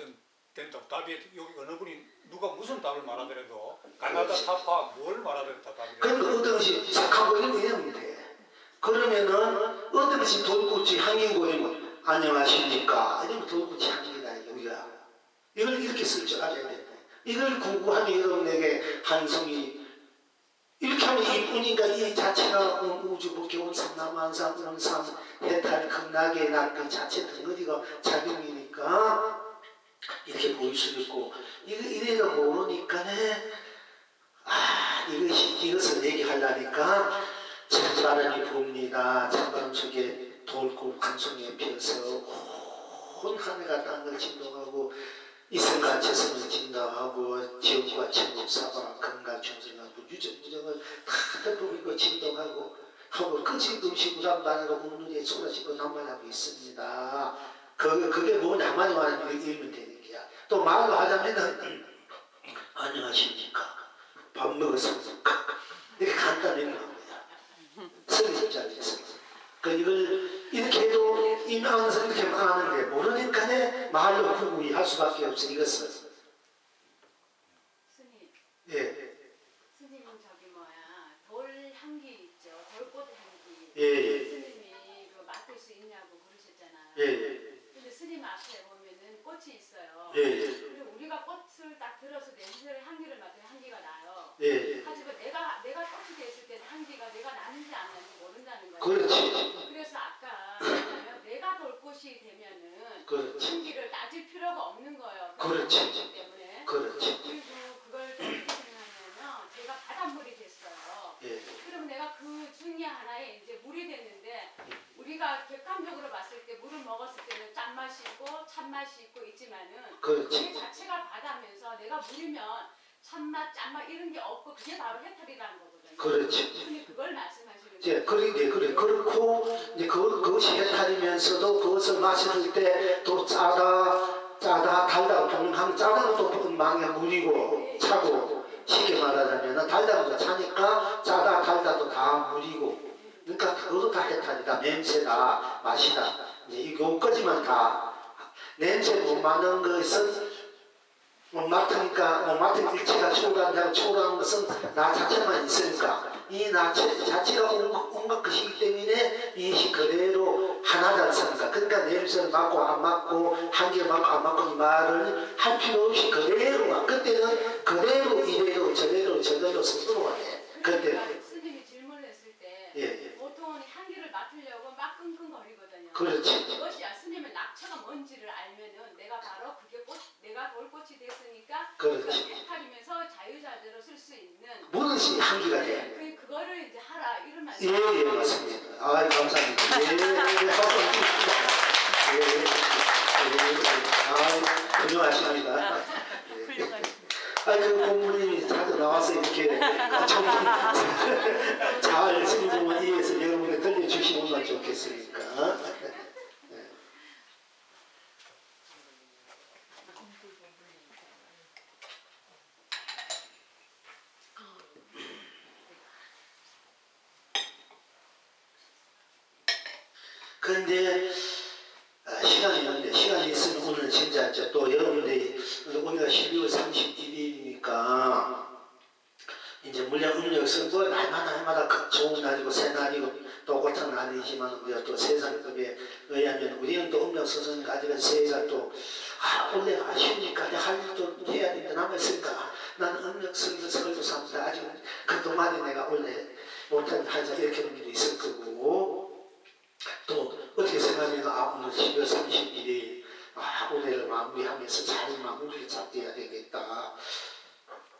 된다. 답이 여기 어느 분이 누가 무슨 답을 말하더라도 가나다 타파 뭘 말하더라도 다 답이 그러니까 어떤 것이 석한고 이런 거 이러면 돼. 그러면은 어떤 것이 돌꽃이 향인고이면 안녕하십니까 이러면 돌꽃이 향이다 우리가 이걸 이렇게 쓸 줄 알아야 된다. 이걸 공부하면 여러분에게 한성이 이렇게 하면 이쁘니까 이 자체가 우주 복개온 삼남한삼 원삼 해탈 극락의 낙그 자체 덩어리가 작용이니까 이렇게 보일 수 있고 이래도 모르니까네 이것을 얘기하려니까 찬바람이 붑니다. 찬바람 속에 돌꽃 한 송이 피어서 온 하늘과 땅을 진동하고 이슬과 재성을 진동하고 지옥과 천국 사방 건강 중생하고 유전무정을 다 덮어버리고 진동하고 하고 끝이 음식 우람반하고 운눈에 쏟아지고 남만하고 있습니다. 그게 뭐냐 한마디로 하면 읽으면 되는 게야. 또 말로 하자면은 안녕하십니까 밥 먹었습니까 이렇게 간단히 하는 거야. 성의 입장에서 이걸 이렇게 해도 임하면서 이렇게 말하는데 모르니까 말로 구구이 할 수밖에 없어. 이것은 스님, 예. 스님은 저기 뭐야 돌 향기 있죠. 돌꽃 향기. 예. 스님이 그 맡을 수 있냐고 그러셨잖아요. 예. 근데 스님 앞에 보면은 꽃이 있어요. 예. 그리고 우리가 꽃을 딱 들어서 냄새를 향기를 맡으면 향기가 나요. 예. 하지만 내가 꽃이 됐을 때는 향기가 내가 나는지 안 나는지 모른다는 거예요. 그렇지. 그래서 아까 뭐냐면 내가 돌꽃이 되면은 그렇지. 향기를 따질 필요가 없는 거예요. 그렇지. 그렇기 때문에. 그렇지. 그리고 그걸 어떻게 생각하냐면 제가 바닷물이 됐어요. 예. 그럼 내가 그 중에 하나에 이제 물이 됐는데 우리가 객관적으로 봤을 때 물을 먹었을 때는 짠맛이 있고 찬맛이 있고 있지만은 그렇지. 그 자체가 바다면서 내가 물이면 찬맛, 짠맛 이런 게 없고 그게 바로 해탈이라는 거거든요. 그렇지. 근데 그걸 말씀하시는 예. 거예요. 그렇고 이제 그것이 해탈이면서도 그것을 마실 때 또 짜다 달다 동하면 짜다가 또 망에 물이고 차고 쉽게 말하자면 달다가 차니까 짜다 달다도 다 물이고 그러니까 그것도 다 해탈이다. 냄새다 맛이다. 이제 요까지만 다 냄새 못 맡는 것은 못 맡으니까 못 맡은 일체가 초월한다고 초월하는 것은 나 자체만 있으니까 이 나 자체가 온갖 것이기 때문에 이것이 그대로 하나다 생각. 그러니까 냄새를 맡고 안 맡고 한개를 맡고 안 맡고 이 말을 할 필요 없이 그대로가 그때는 그대로 이대로 저대로 스스로가 돼. 그때 그러니까 스님이 질문을 했을 때 예. 보통은 향기를 맡으려고 막 끙끙거리거든요. 그렇지. 그것이 스님의 낙처가 뭔지를 알면은 내가 바로 그게 내가 돌꽃이 됐으니까 그렇지. 해탈이면서 자유자재로 쓸 수 있는 무엇이 향기가 돼. 그거를 이제 하라 이런 말씀. 예, 맞습니다. 아, 감사합니다. 예, 박수 아, 훌륭하십니다. 아, 그 공부님이 자주 나와서 이렇게 잘 스님을 이해해서 여러분에 들려주시면 좋겠으니까. 그런데 시간이 있으면 오늘 진짜 또 여러분들이 오늘가 12월 31일이니까 이제 물량 음력 선거 날마다 좋은 날이고 새 날이고 똑같은 날이지만 우리가 또 세상법에 의하면 우리는 또 음력 선거니까 아직은 새해가 또 원래 아쉬우니까 할 일도 해야 되는데 남아있으니까 나는 음력 선거 설도 삼다 아직은 그동안에 내가 원래 못한 하자 이렇게 하는 일도 있을 거고 또 어떻게 생각하면 오늘 12월 31일 오늘을 마무리하면서 잘 마무리를 잡아야 되겠다.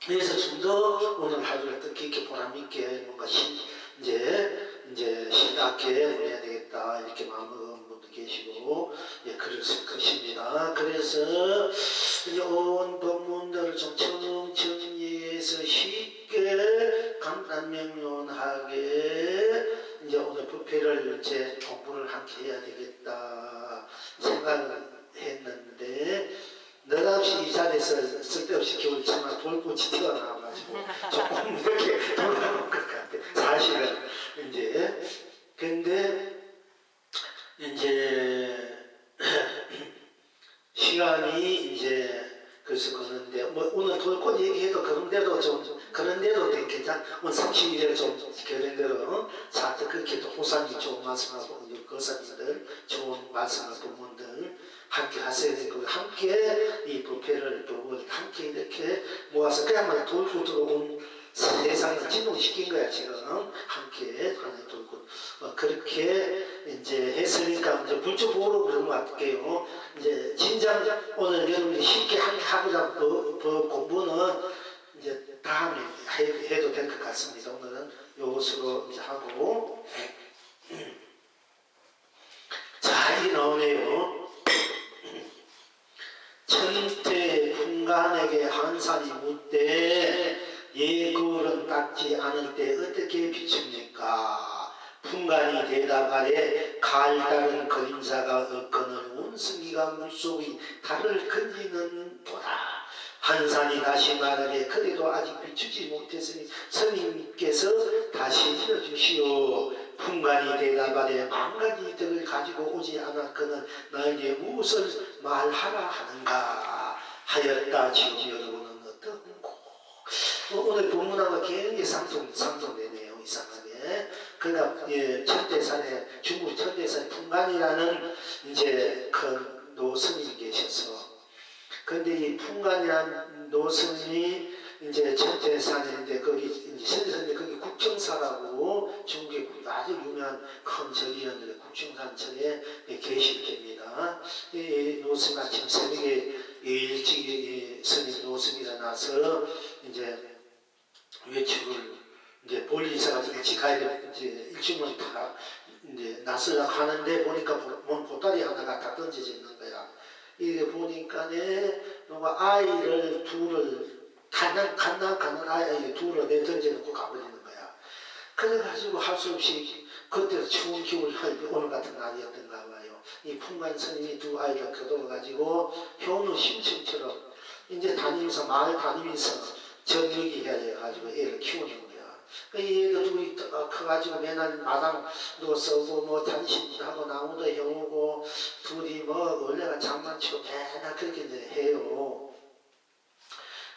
그래서 좀 더 오늘 하루를 뜻깊게 보람있게 뭔가 이제 신답게 보내야 되겠다 이렇게 마음먹은 분도 계시고 예 그랬을 것입니다. 그래서 이제 온 법문들을 좀 정리해서 쉽게 간단명료하게 이제 오늘 부패를 이제 공부를 함께 해야 되겠다 생각을 했는데 느닷없이 이 자리에서 쓸데없이 겨울 참아 돌꽃이 튀어나와가지고 조금 이렇게 돌아온 것 같아. 사실은 이제 근데 이제 시간이 이제 그래서 그런데 뭐 오늘 돌꽃 얘기해도 그런데도 좀 그런데도 괜찮. 오늘 30일에 좀 그런대로 사태 그렇게 호상이 좋은 말씀하고 거사님들 좋은 말씀하고 부모들 함께 하셔야 되고 함께 이 부패를 함께 이렇게 모아서 그야말로 돌꽃으로 온 세상을 진동시킨 거야 지금 함께 돌꽃 그렇게 이제 했으니까 이제 불주보로 그런 것 같게요. 이제 진작 오늘 여러분이 쉽게 하고자 하는 공부는 이제 다음에 해도 될 것 같습니다. 오늘은 요것으로 이제 하고 자, 이 나오네요. 천태 풍간에게 한산이 묻되 예굴은 닦지 않을 때 어떻게 비춥니까? 풍간이 대답하되 가을 따른 그림자가 없거늘 원숭이가 물속의 달을 건지는 도다. 한산이 다시 말하되 그래도 아직 비추지 못했으니 스님께서 다시 읽어주시오. 풍간이 대답하되 만 가지 덕을 가지고 오지 않았거늘 너에게 무엇을 말하라 하는가 하였다. 지금 여러분은 어떻고? 오늘 본문하고 굉장히 상통되네요. 이상하게. 그러나 천대산에 중국 천대산에 풍간이라는 이제 큰 노스님이 계셔서, 근데 이 풍간이라는 노스님이 이제 천대산인데 거기 이제 천대산인데 거기 국정사라고 중국의 아주 유명한 큰 절이었는데 국정산 절에 계실 겁니다. 이 노스님 아침 새벽에 일찍 스님 노스님 일어나서 이제 외출을 이제 볼일이서 일찍 가야 돼. 이제 일주일만 다 이제 나서려고 하는데 보니까 몸 보따리 하나가 다 던져져 있는 거야. 이게 보니까네 누가 아이를 둘을 갓난 아이 둘을 내던져놓고 가버리는 거야. 그래가지고 할 수 없이 그때 추운 겨울 오늘 같은 날이었던가 봐요. 이 풍간 스님이 두 아이를 거둬가지고 효는 심층처럼 이제 다니면서 마을 다니면서 전역이 해야 돼가지고 애를 키우는 거야. 그 애가 둘이 커가지고 맨날 마당도 쓰고 뭐 단신하고 나무도 해오고 둘이 뭐 원래가 장난치고 맨날 그렇게 이제 해요.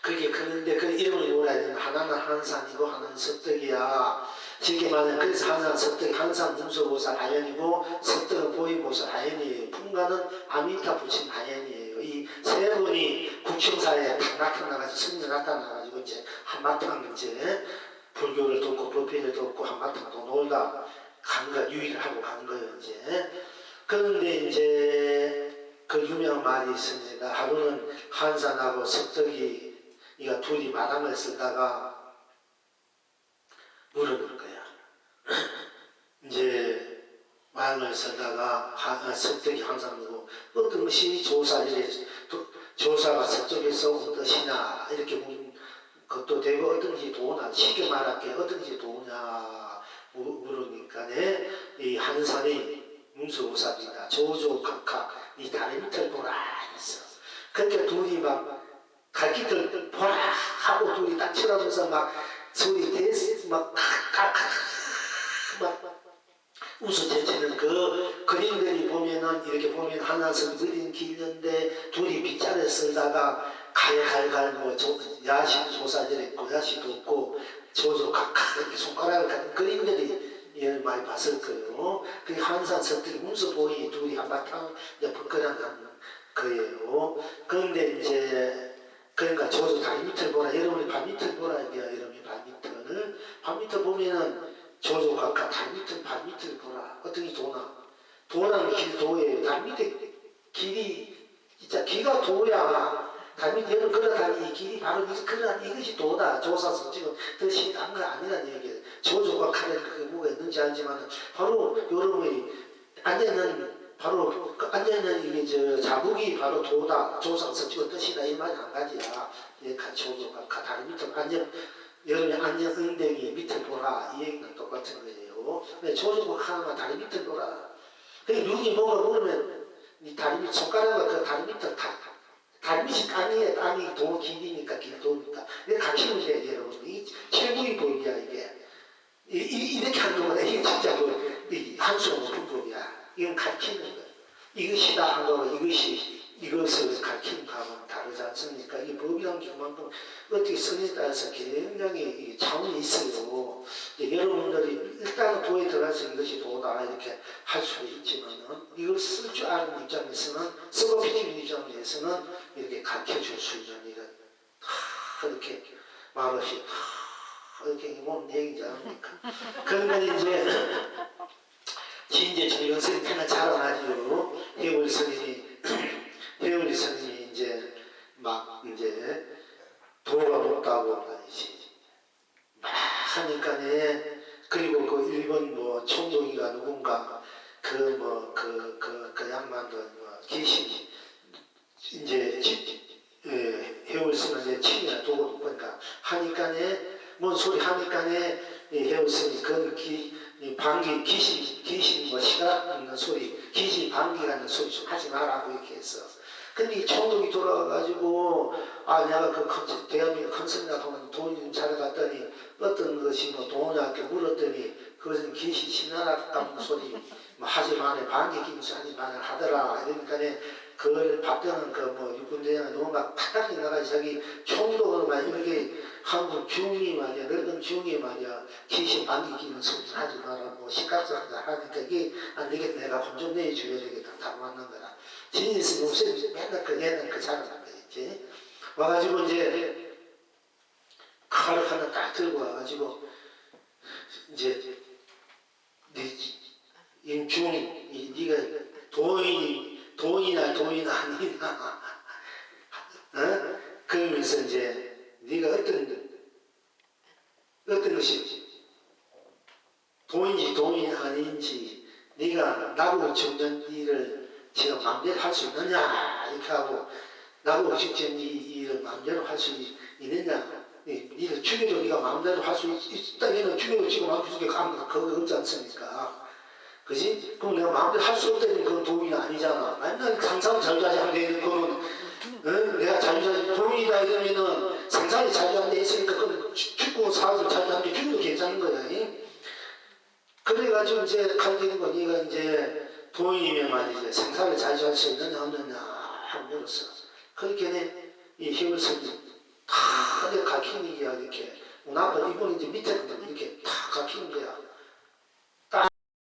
그게 그런데 그 이름을 몰라야 되는 하나는 한산이고 하나는 섭덕이야. 쉽게 말하면 그래서 한산 섭덕 한산 문서보살 아연이고 섭덕은 보이보살 아연이에요. 풍가는 아미타 부친 아연이에요. 이 세 분이 국정사에 딱 나타나가지고 스님이 나타나가지고 이제 한바탕 이제 불교를 돕고 법회를 돕고 한바탕 또 놀다 간 거 유의를 하고 간 거예요. 이제 그런데 이제 그 유명한 말이 있습니다. 하루는 한산하고 섭덕이 이가 둘이 마당을 쓰다가 물어볼 거야. 이제 마당을 쓰다가 섭덕이 항상 물고 어떤 것이 조사가 서쪽에서 온 것이냐 이렇게 묻는 것도 되고 어떤지 도나 쉽게 말할게 어떤지 도냐 물으니까네 이 한산이 문수보살이다. 조조각각 이 다리 밑을 보라 했어. 그렇게 둘이 막 갈기들 보라 하고 둘이 딱 쳐다보면서 막 소리 대스 막 웃어제치는 그 그림들이 보면은 이렇게 보면 하나씩 그린 길인데 둘이 빗자루 쓰다가 갈갈갈 뭐 야시 조사절 있고 야시도 없고 조조 각각 이렇게 손가락을 같은 그림들이 많이 봤을 거예요. 그 한산 섭득이 문서 보이 둘이 한바탕 벗겨나가는 거예요. 그런데 이제 그러니까 조조 다리 밑을 보라. 여러분이 발 밑을 보라 이게요. 여러분이 발 밑을 발 밑을 보면은 조조 각각 다리 밑을 발 밑을 보라. 어떻게 도나는 길 도예요. 다리 밑에 길이 진짜 기가 도야. 다리 밑에 여러분 걸어다니 길이 바로 이것이 도다. 조사서 지금 뜻이 딴 거 아니란 얘기예요. 조조가 칼에 그게 뭐가 있는지 알지만 바로 여러분이 앉아있는 바로 그 앉아있는 이게 저 자국이 바로 도다. 조사서 지금 뜻이다. 이 말이 한 가지야. 조조가 다리 밑에 여러분이 앉은 엉덩이 밑을 보라. 이 얘기는 똑같은 거예요. 근데 조조가 하나만 다리 밑을 보라. 그게 누군지 뭐가 모르면 이 다리 밑 손가락과 그 다리 밑을 다리 밑이 땅이 도 길이니까 길도니까 이게 가르치면 돼 여러분. 이 최고의 법이야 이게. 이렇게 하는 거보다 이게 진짜 한수가 높은 법이야. 이건 가르치는 거야. 이것이다 한 거고 이것을 가르치는 거하고는 다르지 않습니까? 이 법이라는 게 그만큼 어떻게 쓰느냐에 따라서 굉장히 차원이 있어요. 여러분들이 일단은 도에 들어가서 이것이 도다 이렇게 할 수도 있지만은 이걸 쓸 줄 아는 입장에서는 쓰고 비치는 입장에서는 이렇게 가르쳐 줄 수 있는 이런 이렇게 말없이 이렇게 뭔 얘기인지 압니까? 그러면 이제 진제 정연스님 하나 자라나지요. 해월 스님이 이제 막 이제 도가 높다고 말이지. 막 하니까네. 그리고 그 일본 뭐 총독이가 누군가 그 양반도 뭐 계시니 이제 해월스는 이제 침이나 도고 보니까 하니까네 뭔 소리 하니까네 해월스는 그 방귀 귀신 뭐 시각 없는 소리 귀신 방귀 같은 소리 좀 하지 말라고 이렇게 했어. 근데 이 총독이 돌아와가지고 아 내가 그 대한민국 컨설이나 보면 돈이 좀 찾아갔더니 어떤 것이 뭐 돈이나 이렇게 물었더니 그것은 귀신 신나라 같은 소리 뭐 하지 마라 방귀 김수 하지 마라 하더라. 그러니까 그걸 받드는 그 뭐 육군대장이 너무 막 탁탁이 나가지 자기 총독으로 막 이렇게 한국 중이 말이야 늙은 중이 말이야 귀신 방귀 끼는 소리 하지 마라 뭐 식각사하자 하니까 이게 안 되겠다 내가 돈 좀 내줘야 되겠다 다 맞는 거라. 진리스 요새 맨날 그 얘는 그 자랑한 거지. 와가지고 이제 칼을 하나 딱 들고 와가지고 이제 임충이 네가 돈이나 아니나 어? 그러면서 이제 네가 어떤 것이 돈이 아닌지 네가 나보고 죽는 일을 지금 마음대로 할 수 있느냐 이렇게 하고 나보고 직접 이 일을 마음대로 할 수 있느냐 니를 죽여도 네가 마음대로 할 수 있다 얘는 죽여도 지금 마음대로 죽여 가면 그거 없지 않습니까? 그지? 그럼 내가 마음대로 할 수 없다는 그건 도인이 아니잖아. 맨날 상상 자유자재 하는데 그거는 내가 자유자재 도인이다 이러면은 상상이 자유자재 있으니까 그건 죽고 사고 자유자재 죽여도 괜찮은 거야. 그래가지고 이제 칼되는 거 네가 이제 도인이면 말이지 생사를 자유할 수 있느냐 없느냐 하고 물었어. 그렇게 이 힘을 쓰기 다 내가 가르치는 게야 이렇게 나도 이번에 이제 밑에 이렇게 다 가르치는 거야. 딱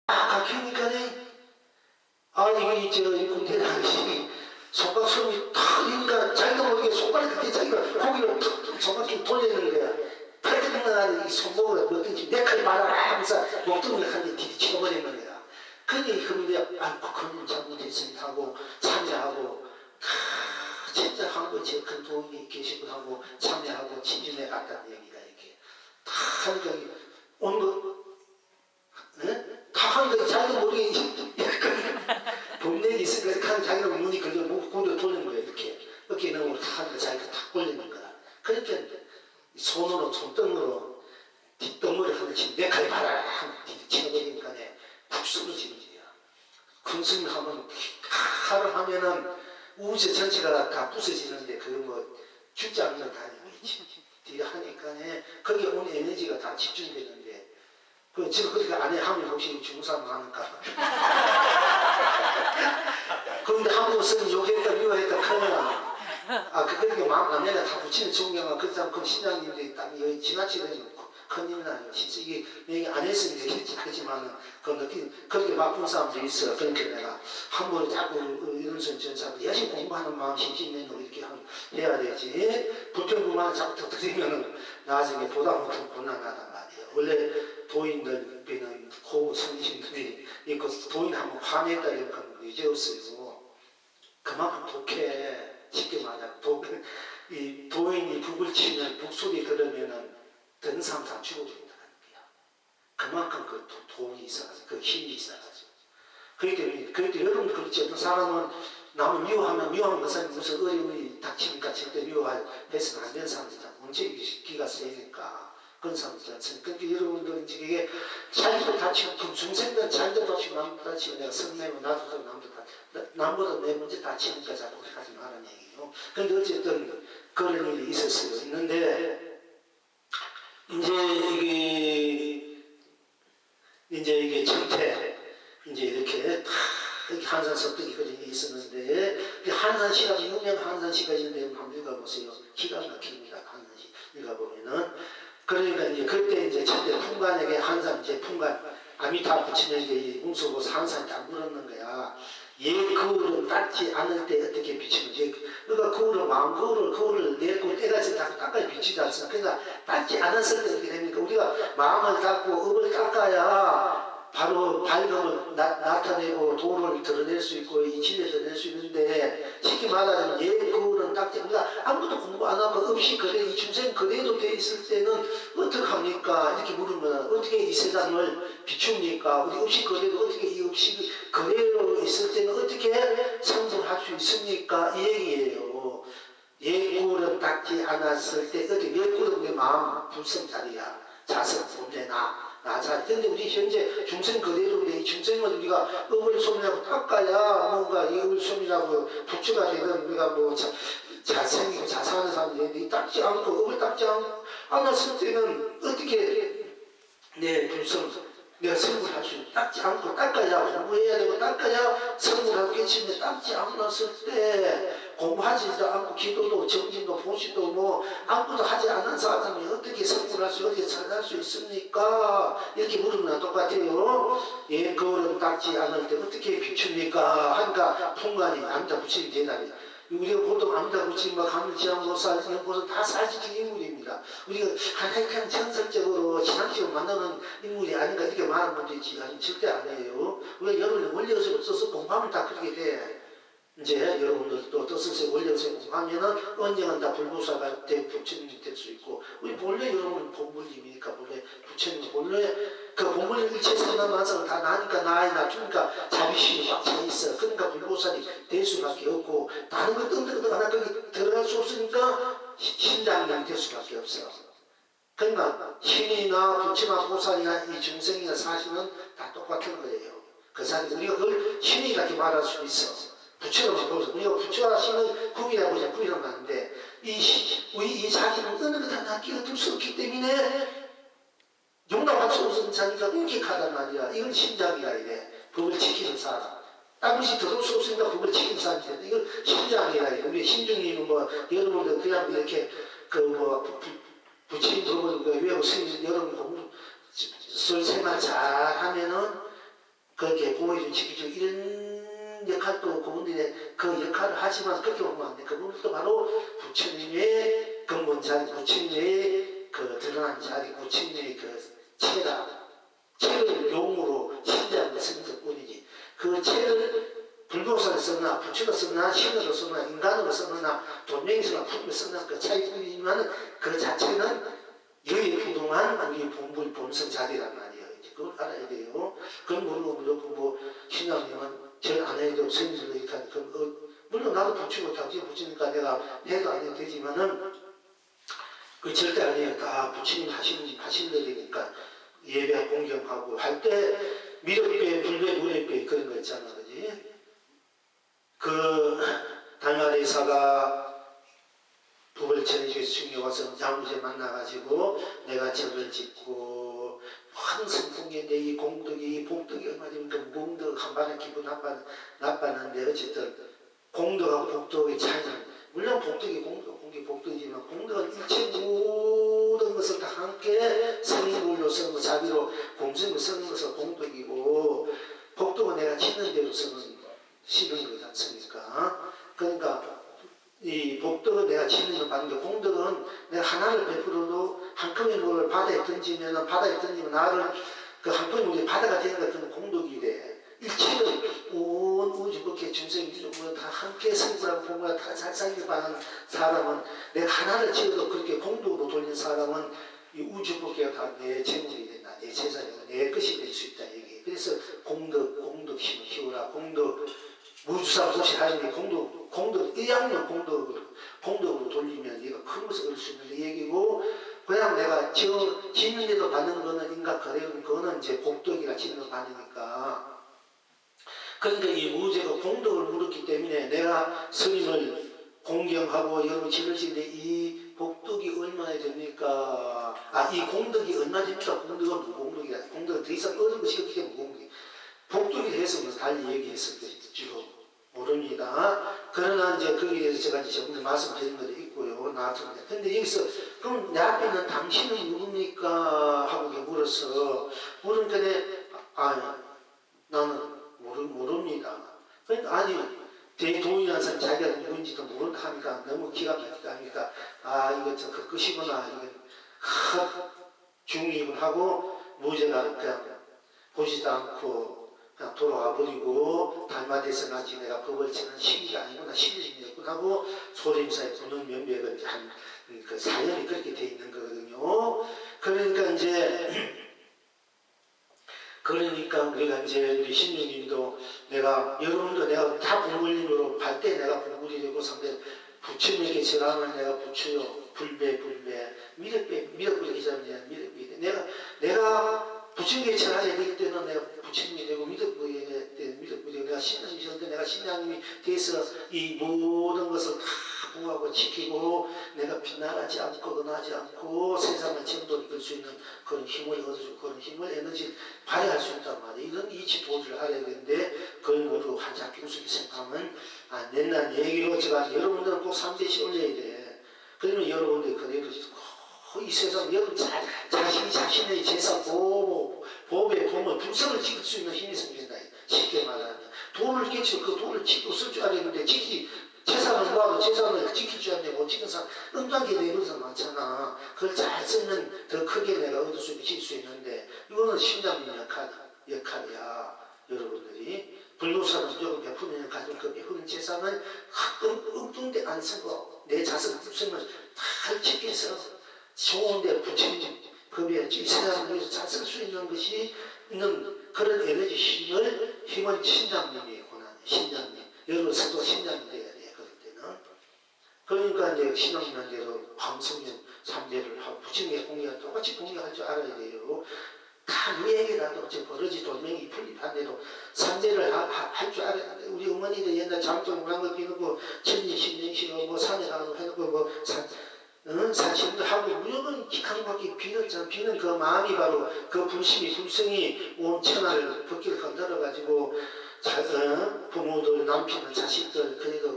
가르치니까네 아 이게 저 군대장이 손가락이 탁 그러니까 자기도 모르게 손가락이 그렇게 자기가 고기를 탁 손가락이 돌리는 거야. 팔뚝이나 이 손목을 뭐든지 내 칼 말아라 하면서 목동을 한대 뒤집어버리는 거야. 그러니 그런데 아이고 그런 잘못했습니다 하고 참여하고 진짜 한국 제일 큰 도움이 계시고 하고 참여하고 진진해 갔다는 얘기가 이렇게 다 하니까 온거 다 한 거 자기도 모르게 본능이 있으니까 이렇게 하는 자기가 눈이 걸려 고개 돌리는 거야 이렇게 어깨에 넣으면 다 하는 거 자기가 탁 걸리는 거야. 그렇게 손으로 손등으로 뒷덩어리 하듯이 내 칼 봐라 하면 뒤집어버리니까 푹 쓰러지는 거야. 군승 하면 칼을 하면은 우주 전체가 다 부서지는데 그거 뭐 죽지 않는 다니겠지. 네가 하니까 거기에 오는 에너지가 다 집중되는데 그 지금 그렇게 안에 하면 혹시 중상 하니까 그런데 한국 쓰면 욕했다 미워했다 큰일 그렇게 마음 안에다 다 붙이는 존경은 그 사람 그 신앙님들이 딱 지나치는 큰일 나요. 진짜 이게 안 했으면 되겠지 하지만은 그렇게 바쁜 사람도 있어. 그러니까 내가 한번 자꾸 이런 선전 자꾸 열심히 공부하는 마음 심심내는 이렇게 해야 되지. 불평불만 자꾸 터뜨리면은 나중에 보다 못하면 곤란하단 말이에요. 원래 도인들은 고우 선신들이 있고 도인 한번 화냈다 이러면 이제 없어요. 그만큼 독해. 쉽게 말하면 이 도인이 북을 치면 북소리 들으면은 듣는 사람 다 죽어버린다는 거야. 그만큼 그 돈이 있어가지고 그 힘이 있어가지고. 그러니까 여러분도 그렇지. 어떤 사람은 남을 미워하는 것은 무슨 어려움이 닥치니까 절대 미워해서는 안 되는 사람들이잖아. 언제 기가 세니까 그런 사람들이 않습니까? 그러니까 여러분들은 이게 자기도 다치고 중생들은 자기도 다치고 남도 다치고 내가 성내면 나도 남보다 내 문제 다치니까 자꾸 하지 말라는 얘기예요. 그런데 어쨌든 그런 일이 있었어요. 있는데 이게 정태 이제 이렇게 다 이렇게 한산 섭득이 그림이 있었는데 한산시가 유명 한산시가 있는데 한번 읽어보세요. 기가 막힙니다. 한산시 읽어보면은 그러니까 이제 그때 이제 첫째 풍간에게 한산 이제 풍간 아미타 붙이는 게 웅수고서 한산이 다 물었는 거야. 얘 거울은 닦지 않을 때 어떻게 비치는지 그러니까 거울을 내고 때같이 닦아야 비치지 않습니까? 그러니까 닦지 않았을 때 어떻게 됩니까? 우리가 마음을 닦고 업을 닦아야 바로 밝음을 나타내고 도를 드러낼 수 있고 이 진리를 드러낼 수 있는데 쉽게 말하자면 얘 거울은 닦지 우리가 아무것도 공부 공부 안 하고 없이 거래, 이중생 거래도 돼 있을 때는 어떡합니까? 이렇게 물으면 어떻게 이 세상을 비춥니까? 우리 없이 거래도 어떻게 이 없이 거래로 있을 때는 어떻게 성공할 수 있습니까? 이 얘기예요. 예물은 닦지 않았을 때 어디 예물은 내 마음 불성자리야. 자성 본래나 나자. 근데 우리 현재 중생 그대로인데 이 중생은 우리가 업을솜이라고 닦아야 뭔가 이 업을솜이라고 부처가 되든 우리가 뭐 자생이고 자상하는 사람들인데 닦지 않고 업을 닦지 않았을 때는 어떻게 내 불성 내가 성불할 수 있고 닦지 않고 닦아야 공부해야 되고 닦아야 성불할 깨치는데 닦지 않았을 때 공부하지도 않고 기도도 정진도 보시도 뭐 아무것도 하지 않은 사람이 어떻게 성불할 수 어떻게 살할 수 있습니까? 이렇게 물으면 똑같아요. 예, 거울은 닦지 않을 때 어떻게 비춥니까? 하니까 풍간이 암자 붙이는 대답이야. 우리가 보통 암자 붙이면 가물 지향보살 이런 것은 다 사실적 인물입니다. 우리가 가장 전설적으로 신앙적으로 만나는 인물이 아닌가 이렇게 말하는 분도 있지 아니 절대 아니에요. 우리가 여러분이 원리어서 없어서 공부하면 다 그렇게 돼. 이제 여러분들도 뜻을 원리어서 공부하면은 언젠간 다 불보살가 될 부처님이 될 수 있고 우리 본래 여러분은 본물님이니까 본래 부처님 본래 그 본물님 일체선한 만상을 다 나니까 나이 낮추니까 자비심이 꽉 차 있어. 그러니까 불보살이 될 수밖에 없고 다른 걸 뜬득뜬득 하나 거기 들어갈 수 없으니까 신장님이 될 수밖에 없어. 그러니까 신이나 부처나 보살이나 이 중생이나 사실은 다 똑같은 거예요. 그 사실 우리가 그걸 신이라고 말할 수 있어. 부처라고 보자. 우리가 부처와 신을 구분해 보자. 구분하면 안 돼. 우리 이 자기는 어느 것 하나 끼가 둘 수 없기 때문에 용납할 수 없는 자기가 움직하단 말이야. 이건 신장이라 이래. 법을 지키는 사람. 딴 것이 들어올 수 없으니까 법을 지키는 사람이야. 이건 신장이라 이래. 우리 신중님은 뭐 여러분들 그냥 이렇게 그 뭐 부처님 법을 외우고 스님 여러분 공부 생활 잘 하면은 그렇게 보호해주고 지켜주고 이런 역할도 그분들의 그 역할을 하지만 그렇게 보면 안 돼. 그분들도 바로 부처님의 근본 자리, 부처님의 그 드러난 자리, 부처님의 그 체를 용으로 신장을 쓰는 것 뿐이지. 그 체를 불교사를 썼나, 부처가 썼나, 신으로 썼나, 인간으로 썼나, 돈명이 썼나, 풀로 썼나 그 차이뿐이지만 그 자체는 여의부동한 우리 본불 본성 자리란 말이에요. 이제 그걸 알아야 돼요. 그건 모르고 무조건 뭐 신앙님은 절 안 해도 스님들도 이렇게 하니까 물론 나도 부치고 당신 부치니까 내가 해도 안 해도 되지만은 그 절대 아니에요. 다 부치님 하시는 일이니까 예배 공경하고 할 때 미륵배, 불배, 무례배 그런 거 있잖아, 그지? 그 달마대사가 부벌천에서 중요해서 장우제 만나가지고 내가 절을 짓고 항상 공연데 이 공덕이 복덕이 얼마 됩니까? 공덕 한 반에 기분 나빠는데 어쨌든 공덕하고 복덕의 차이는 물론 복덕이 공덕, 공덕이 복덕이지만 공덕은 일체 모든 것을 다 함께 성불로 쓰는 것, 자비로 공성을 쓰는 것은 공덕이고 복덕은 내가 짓는 대로 쓰는 시는 거지 않습니까? 그러니까 이 복덕은 내가 짓는 걸 받는 게 공덕은 내가 하나를 베풀어도 한 컴의 물을 바다에 던지면 나를 그 한 컴의 물이 바다가 되는 것은 공덕이 돼. 일체를 온 우주 밖에 중생 이주고 다 함께 성불하고 공부하고 다 잘 살기 바라는 사람은 내가 하나를 지어도 그렇게 공덕으로 돌린 사람은 이 우주 밖에가 다 내 재물이 된다. 내 재산이고 내 것이 될 수 있다. 얘기. 그래서 공덕 힘을 키우라. 공덕 무주사 도시 하나님이 공덕, 1학년 공덕으로 돌리면 얘가 큰 것을 얻을 수 있는 얘기고, 그냥 내가 짓는 데도 받는 거는 인각 거래는 그거는 이제 복덕이라 짓는 거 받으니까. 그러니까 이 무제가 공덕을 물었기 때문에 내가 스님을 공경하고 여러분 집을 짓는데 이 복덕이 얼마나 됩니까? 이 공덕이 얼마나 됩니까? 공덕은 무공덕이야. 공덕은 더 이상 얻은 것이 없기 때문에 무공덕이야. 복덕에 대해서 달리 얘기했을 것이죠. 모릅니다. 그러나 이제 거기에 대해서 제가 이제 저번에 말씀드린 것도 있고요. 나왔습니다. 근데 여기서 그럼 내 앞에 있는 당신은 누굽니까? 하고 물었어. 물으니까 나는 모릅니다. 그러니까 아니 대동이라는 사람 자기가 누군지도 모른다 하니까 너무 기가 막히다 하니까 이거 저 끝이구나. 이거 중립을 하고 무죄가 그냥 보지도 않고 그냥 돌아와 버리고 달마대에서 나지 내가 법을 치는 시기가 아니구나 시기이구나 하고 소림사의 분원 면백을 한 그 사연이 그렇게 돼 있는 거거든요. 그러니까 우리가 이제 우리 신령님도 여러분도 내가 다 불물림으로 발 때 내가 불물이 되고 상대 부처님에게 절하면 내가 부처요 불배 미륵불 기자입니다. 내가 부처님에게 절하게 될 때는 내가 부처님이 되고 미륵불이 되고 내가 신령님이 될 때 내가 신령님이 돼서 이 모든 것을 다 보호하고 지키고 내가 빗나가지 않고 은하지 않고 세상을 전도 이끌 수 있는 그런 힘을 얻어주고 그런 힘을 에너지를 발휘할 수 있단 말이에요. 이런 이치 도주를 알아야 되는데 그걸 모두 한자기 우습게 생각하면 안 된다는 얘기로 제가 여러분들은 꼭 3대씩 올려야 돼. 그러면 여러분들이 그대로 이 세상 여러분 자신의 재산 보호에 보면 불성을 지킬 수 있는 힘이 생긴다. 쉽게 말하면 돈을 깨치고 그 돈을 지키고 쓸 줄 알아야 되는데 재산을 모아도 재산을 지킬 줄 알는데 못 지키는 사람 음란하게 내버려서 많잖아. 그걸 잘 쓰면 더 크게 내가 얻을 수 있고 수 있는데 이거는 신장님 역할이야. 여러분들이 불로사는 무조건 베푸는 가지고 그 베푸는 재산을 엉뚱데 안 쓰고 내 자손 불성을 잘 지켜서 좋은데 부처님 법에 이 세상을 위해서 잘 쓸 수 있는 것이 있는 그런 에너지 힘을 신장님이 권하는 신장님 여러분 스스로 신장이 돼야 돼. 그럴 때는 그러니까 이제 신앙문제로 광성년 3대를 하고 부처님의 공의와 똑같이 공의할 줄 알아야 돼요. 다 누에게라도 버러지 돌멩이 풀립한 대로 3대를 할 줄 알아야 돼. 우리 어머니들 옛날 장통한 거 비놓고 천지 신명시로 뭐 산에 가서 해놓고 뭐 사실도 하고 무조건 기강밖에 비었잖아. 비는 그 마음이 바로 그 불성이 온 천하를 벗길 흔들어가지고 부모들, 남편, 자식들 그래도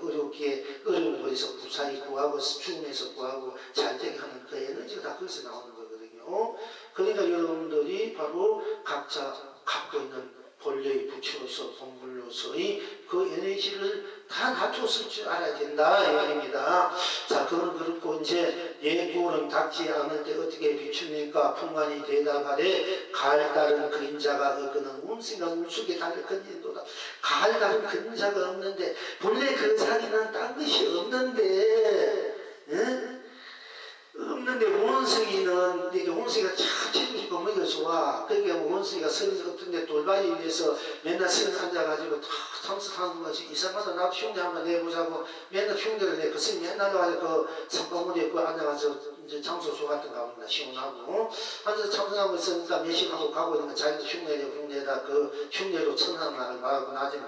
어려운 곳에서 무사히 구하고 죽음에서 구하고 잘되게 하는 그 에너지가 다 거기서 나오는 거거든요. 그러니까 여러분들이 바로 각자 갖고 있는 본래의 부처로서 본불로서의 그 에너지를 다 낮췄을 줄 알아야 된다 얘기입니다. 자, 그건 그렇고 이제 예구는 닥지 않을 때 어떻게 비춥니까? 풍만이 대답하되 가을 따른 그림자가 없거든 운세가 물속에 달려 건진도다. 가을 따른 그림자가 없는데 본래 그 자리는 딴 것이 없는데 없는데 원숭이는 이게 원숭이가 참 체중이고 먹이가 좋아. 그러니까 원숭이가 선 같은데 돌바위 위에서 맨날 선 앉아가지고 다 참석하는 것이 이상하다. 나도 흉내 한번 내보자고 맨날 흉내를 내. 그 선이 맨날 가지고 그 산방울에 그 앉아가서 이제 장소조 같은 거 합니다. 시원하고 앉아서 참석하고 있으니까 매식하고 가고 있는 거 자기도 흉내다 그 흉내로 천상나를 말하고 나중에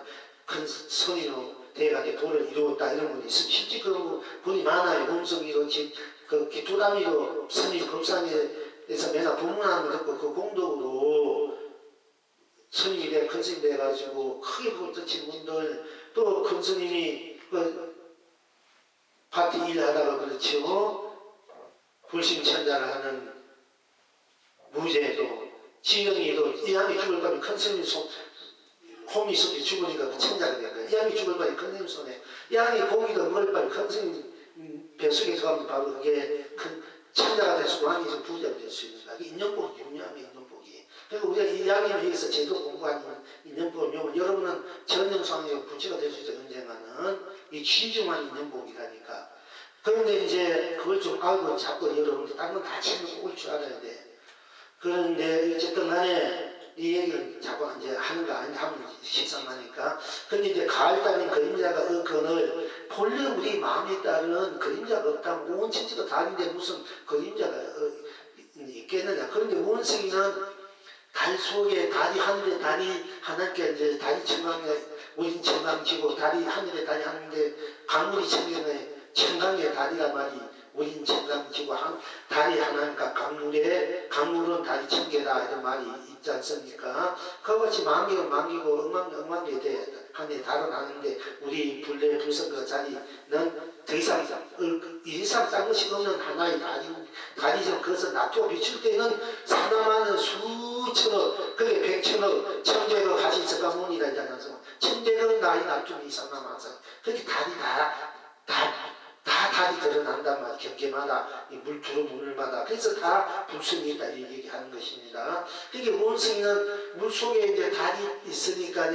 큰 선의로 대각의 도를 이루었다 이런 분이 있으면 실제 그런 분이 많아요. 원숭이로 그 기토다미로 스님 법상에서 맨날 법문하는 거 듣고 그 공덕으로 스님이 돼 큰 스님이 돼가지고 크게 그걸 뜻친 분들 또 큰 스님이 그 파티 일하다가 그렇죠. 불심천자를 하는 무제도 지영이도 이 양이 죽을 거면 큰 스님이 홈이 속에 죽으니까 그 천자가 된 거야. 이 양이 죽을 바에 큰 스님 손에 양이 고기도 먹을 바에 큰 스님 뱃속에 들어가면 바로 그게 큰 천자가 될 수 있고 왕이 부자가 될 수 있는 거야. 인연복이 중요하면 인연복이. 그리고 우리가 이 양이 여기서 제도 공부하는 인연복을 배우면 여러분은 전영상에서 부처가 될 수 있어 언젠가는 이 취중한 인연복이라니까. 그런데 이제 그걸 좀 알고 자꾸 여러분들 다른 건 다 챙겨 올 줄 알아야 돼. 그런데 어쨌든 간에 이 얘기를 자꾸 이제 하는 거 아닌가 하면 식상하니까. 근데 이제 가을 따른 그림자가 없거늘 본래 우리 마음에 따른 그림자가 없다면 온 천지가 다른데 무슨 그림자가 있겠느냐. 그런데 원숭이는 달 속에 달이 하늘에 달이 하나께 이제 달이 청강에 우린 청강지고 달이 하늘에 달이 하는데 강물이 청강에 달이란 말이 우린 청강지고 달이 하나니까 강물은 달이 천개다 이런 말이 있지 않습니까? 그것이 만개는 만개고 억만개 돼 하늘에 달은 하는데 우리 불례 불성 그 자리는 더 이상 딴 것이 없는 하나의 달이 좀 그것을 놔두어 비출 때는 사람하는 수천억 그게 백천억 천백억 하신 석가모니라 있잖아요. 천백억 나이 놔두니 사람하서 그렇게 달이 다 달이 드러난단 말이야. 경계마다 이 물 들어물마다. 그래서 다 불성이 있다 이 얘기하는 것입니다. 그게 원숭이는 물 속에 이제 달이 있으니까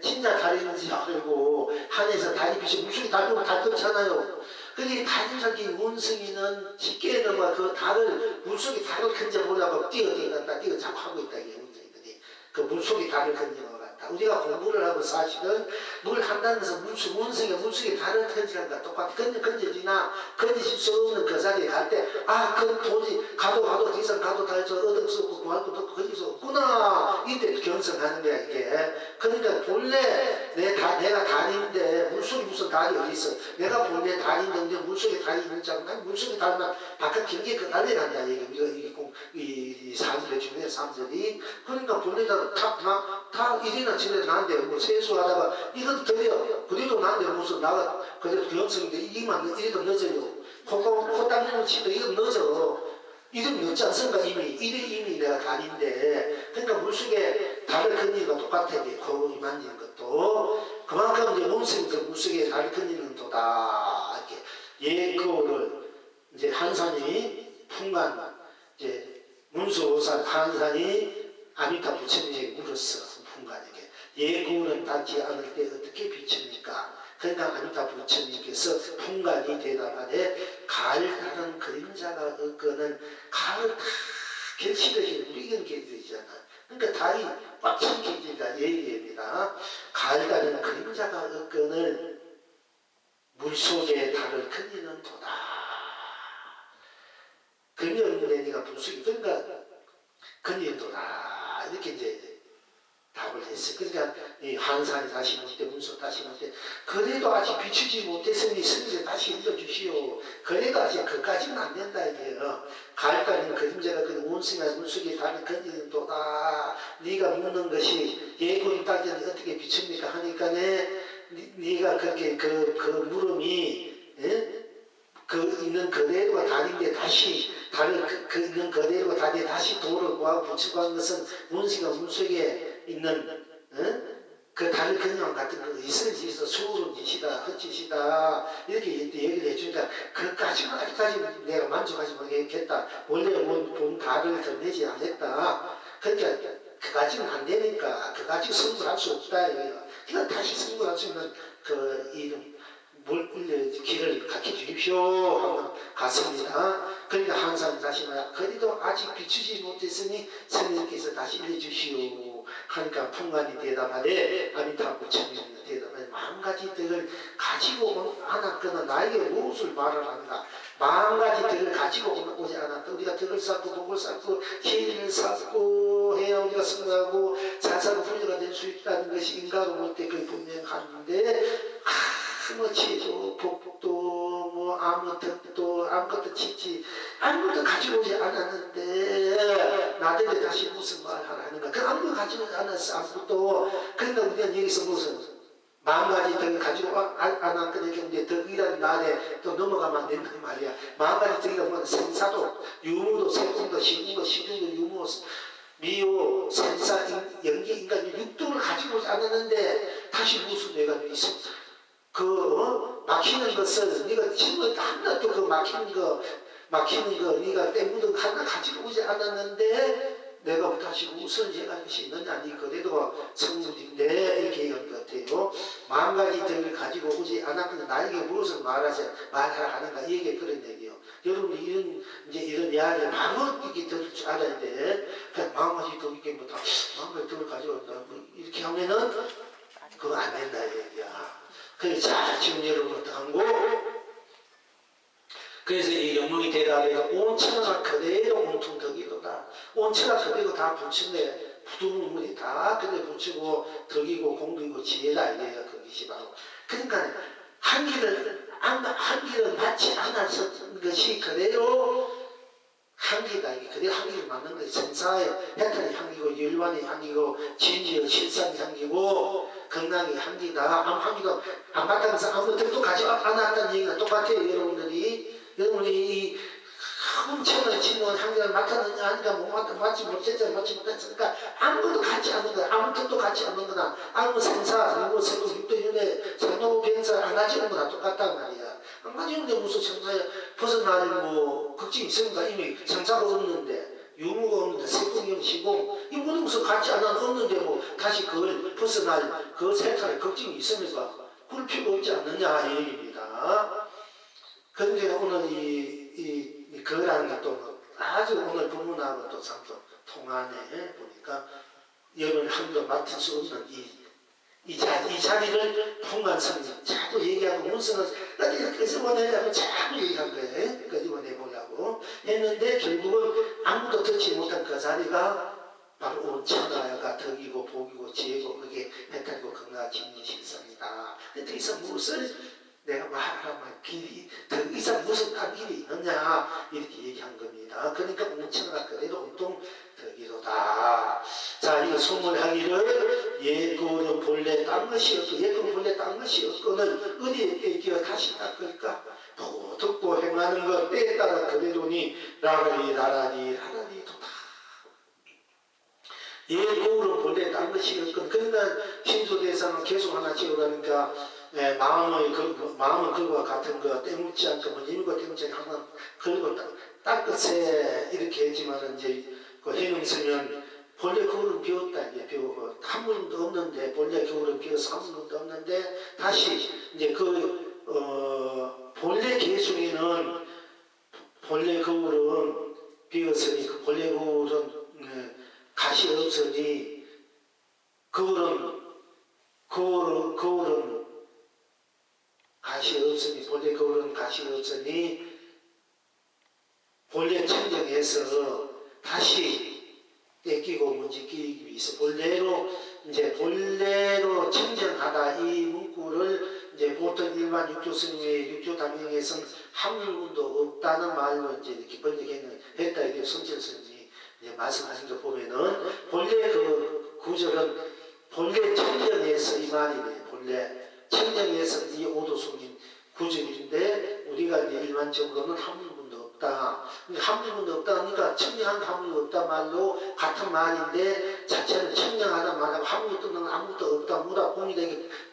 진짜 달이 있는지 알고 하늘에서 달이 비치 물속에 달 보면 달 떴잖아요. 그게 달인자기 원숭이는 쉽게 넘어 그 달을 물속에 달을 건져보려고 뛰어 자꾸 하고 있다 이게 원숭이들이 그 물속에 달을 건져보고 같다. 우리가 공부를 하고 사실은 뭘 한다면서 원숭이가 물속에 달을 건지는 것 똑같이 건져지나 건져질 수 없는 그 자리에 갈 때 그 도저히 가도 뒤선 가도 다 해서 얻을 수 없고 구할 것도 없고 건질 수 없구나 이때 경성하는 거야 이게. 그러니까 본래 내가 달인데 물속에 무슨 달이 어디 있어. 내가 본래 달인데 물속에 달이 있는 자고 난 물속에 달만 바깥 경계에 그 달이 간다 얘기. 이 사람들 중에 사람들이 그러니까 본래가 다 일이나 집에 나는데 뭐 세수하다가 이것도 드려 그래도 나는데 무슨 나가 그래도 경성인데 이만 이래도 늦어요. 코 닦는 집도 이거 늦어. 이름 늦지 않습니까 이미 내가 달인데 그러니까 물속에 달을 건지는 거 똑같아 코 만지는 것도 그만큼 이제 몸속에 물속에 달을 건지는 도다 이렇게 예거를 이제 한산이 풍간 이제 문수오산 한산이 아미타 부처님에게 물었어 풍간에게 예거는 닿지 않을 때 어떻게 비춥니까? 그러니까 아미타 부처님께서 풍간이 대답하되 가을 다른 그림자가 없거는 가을 다 결실을 우리는 계절이잖아. 그러니까 달이 꽉 찬 계절이다 얘기입니다. 가을 다른 그림자가 없거는 물속에 달을 건지는 도다. 건져내니까 물속에 그러니까 건지는 도다 이렇게 이제 답을 했어요. 그러니까 이 한산이 다시 올 때 문서 다시 올 때 그래도 아직 비추지 못했으니 스님이 다시 읽어주시오. 그래도 아직 그까지는 안 된다 이게요. 가을까지는 그림자가 그 원숭이가 물속에 달을 건지는 도다. 네가 묻는 것이 예고인 따지는데 어떻게 비춥니까 하니까 네가 그렇게 그 물음이 그 있는 그대로가 달인데 다시 달을 그 있는 그대로가 달인데 다시 돌을 구하고 붙이고 한 것은 원숭이가 물속에 있는 그 달을 건녕 같은 그 이슬 짓이다 수울은 짓이다 헛짓이다 이렇게 얘기를 해주니까 그까지는 아직까지 내가 만족하지 못하겠다. 원래 본 달을 건네지 않았다. 그러니까 그까지는 안 되니까 그까지 승부할 수 없다. 그냥 다시 승부할 수 있는 그 이름 길을 가르쳐 주십시오 하고 갔습니다. 그러니까 항상 다시 말해 그래도 아직 비추지 못했으니 스님께서 다시 일러주시오 하니까 풍간이 대답하되 아미타 부처님이 대답하되 마음가지 덕을 가지고 않았거나 나에게 무엇을 말을 하는가. 마음가지 덕을 가지고 오지 않았다. 우리가 덕을 쌓고 복을 쌓고 기회를 쌓고 해야 우리가 승하고 자사고 분야가 될 수 있다는 것이 인가로 볼 때 그게 분명한데 뭐 지혜도 복도 뭐 아무 덕도 아무것도 짓지 아무것도 가지고 오지 않았는데 나한테 다시 무슨 말을 하는가. 그 아무것도 가지고 오지 않았어 아무것도. 그러니까 우리가 여기서 무슨 마음가지 덕을 가지고 않았거든요. 근데 덕이라는 날에 또 넘어가면 안 된단 말이야. 마음가지 덕이가 뭐 생사도 유무도 세공도 시궁도 시중도 유무 미호 생사 연기 인간 육도를 가지고 오지 않았는데 다시 무슨 내가 있어. 막히는 것을 네가 지금 하나도 그 막히는 거 네가 때묻은 하나 가지고 오지 않았는데 내가 다시 무슨 예가 것이 있느냐. 니 그래도 성물인데 이렇게 얘기한 것 같아요. 마음가지 덕을 가지고 오지 않았거든 나에게 무엇을 말하라 하는가. 이 얘기 그런 얘기요. 여러분이 이런 이야기를 바로 이렇게 들을 줄 알아야 돼. 그냥 마음가지 덕 이게 뭐다 마음가지 덕을 가지고 온다 이렇게 하면은 그거 안 된다 이 얘기야. 그래서 지금 여러분 어떡한고? 그래서 이 영웅이 대답해서 온 천하가 그대로 온통 덕이로다. 온 천하 그대로 다 붙이네. 부두문이 다 그대로 붙이고 덕이고 공덕이고 지혜다 이게요. 그것이 바로. 그러니까 한기를 맞지 않아서 것이 그대로 한기다. 이게 그대로 한기를 맞는 것이 생사의 해탈이 한기고 열반이 한기고 진리의 실상이 한기고 건강이 한기다. 한기도 안 맞다면서 아무 덕도 가지고 않았다는 얘기가 똑같아요. 여러분이 이 엄청난 진노한 한기를 맡았느냐 아니까 못 맞지 못했으니까 아무것도 같지 않는 거다. 아무 덕도 같지 않는 거다. 아무 생사, 아무 세도, 육도, 윤회, 생로, 변사 안 가지고 거다. 똑같단 말이야. 안 가지는데 무슨 청사에 벗어날 뭐 걱정이 있습니까? 이미 청사가 없는데 유무가 없는데 세금이 없이고 이 모든 것을 갖지 않아 없는데 뭐 다시 그걸 벗어날 그 세탈에 걱정이 있습니까? 그럴 필요 없지 않느냐 이 얘기입니다. 그런데 오늘 이 거라는 것도 아주 오늘 본문하고 또 참 통하네 보니까 여러분 한도 맡을 수 없는 이 자리를 통관성이 자꾸 얘기하고 문서는 어떻게 끄집어내려고 자꾸 얘기한 거예요. 끄집어내보려고 했는데 결국은 아무도 듣지 못한 그 자리가 바로 온 천하가 덕이고 복이고 지혜고 그게 혜택이고 건강해지는 실상이다. 더 이상 무엇을 내가 말하면 길이 더 이상 무슨 딴 길이 있느냐 이렇게 얘기한 겁니다. 그러니까 온 천하가 그대로 온통 덕이로다. 자, 이거 소문하기를 예고는 본래 딴 것이 없고 예고는 본래 딴 것이 없고는 어디에 떼기어 다시 닦을까? 보고 듣고 행하는 것 때에 따라 그대로니 라라리 도다. 예고는 본래 딴 것이 없고 그러니까 신조대사는 계속 하나 지어가니까 마음은 그와 같은 거 때묻지 않고 뭐 일과 때묻지 않고 항상 그리고 닦으세 이렇게 했지만 이제 그 해명서면 본래 겨울은 비었다 이제 비오고 한 번도 없는데 본래 겨울은 비어서 한 번도 없는데 다시 이제 본래 계속에는 본래 겨울은 비었으니 그 본래 겨울은 가시 없으니 겨울은 가시 없으니 본래 겨울은 가시 없으니 본래 청정해서 다시 떼끼고 문지끼기 위해서 본래로 청정하다 이 문구를 이제 보통 일반 육조 스님의 육조 당경에서는 한문도 없다는 말로 이제 이렇게 번역했다 이게 손철 스님이 이제 말씀하신 거 보면은 본래 그 구절은 본래 청정해서 이 말이네. 본래 청정해서 이 오도송인 구절인데 우리가 이제 일반적으로는 한문도 없다. 한문도 없다 하니까 청정한 한문도 없다 말로 같은 말인데 자체는 청정하다 말하고 한문도 없는 아무것도 없다 무다 공이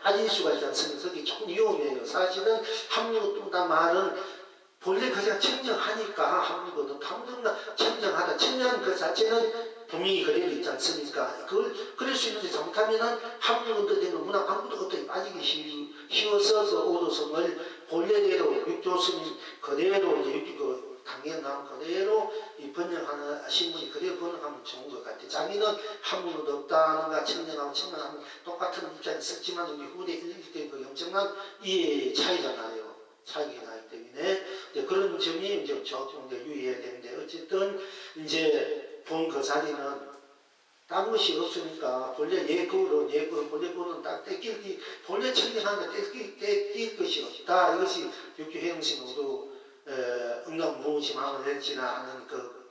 빠질 수가 있지 않습니까? 그게 조금 위험해요. 사실은 한문도 없다 말은 본래 그냥 청정하니까 한문도 없다 한문도 청정하다 청정한 그 자체는 분명히 그대로 있지 않습니까? 그럴 수 있는데 잘못하면은 한문도 되는 문학 한문도 어떻게 빠지기 쉬워서 그 오도성을 본래대로 육조스님 그대로 이제 당연 나온 그대로 이 번역하신 분이 그대로 번역하면 좋은 것 같아요. 자기는 한문도 없다는가 청정하고 청정하면 똑같은 입장이 썼지만 우리 후대 읽을 때 그 엄청난 이해 차이가 나요. 차이가 나기 때문에 이제 그런 점이 이제 조금 유의해야 되는데 어쨌든 이제 본 그 자리는 딴 것이 없으니까 본래 본래 거는 딱 떼낄 본래 청정하는 떼낄 것이 없다. 이것이 육교 행신으로 응답 무엇이 마음을 낼지나 하는 그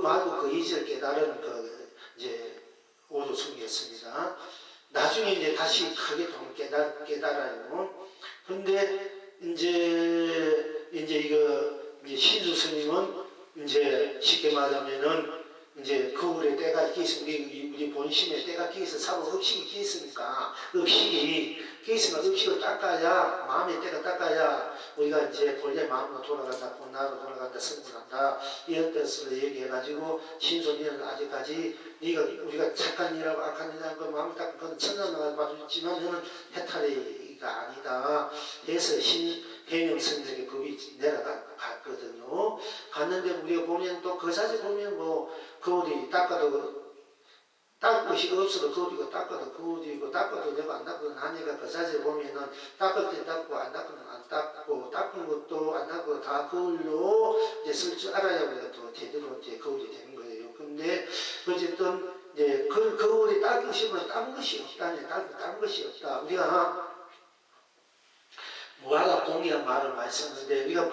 말고 그 이절 깨달은 이제 오도승이었습니다. 나중에 이제 다시 크게 깨달아요. 근데 이제 이제 신주 스님은 이제 쉽게 말하면은 이제 거울에 때가 끼있으면 우리 본심에 때가 끼있어 사고 읍식이 끼있으니까 읍식이 끼있으면 읍식을 닦아야 마음의 때가 닦아야 우리가 이제 본래 마음으로 돌아간다 본나로 돌아간다 성불한다 이런 뜻으로 얘기해가지고 신손이는 아직까지 우리가 착한 일하고 악한 일하고 마음을 닦고 그건 천년을 봐주지만 그는 해탈이가 아니다 해서 해명 스님에게 법이 내려갔거든요. 갔는데 우리가 보면 또 그 사실 보면 뭐 거울이 닦아도 닦을 것이 없어도 거울이고 닦아도 거울이고 닦아도 되고 안 닦아도 하니까 그 사실 보면은 닦을 때 닦고 안 닦으면 안 닦고 닦은 것도 안 닦고 다 거울로 이제 쓸 줄 알아야 우리가 또 제대로 이제 거울이 되는 거예요. 근데 어쨌든 이제 그 거울이 닦기 싫으면 딴 것이 없다니 딴 것이 없다. 우리가 무하다 공이란 말을 많이 썼는데 우리가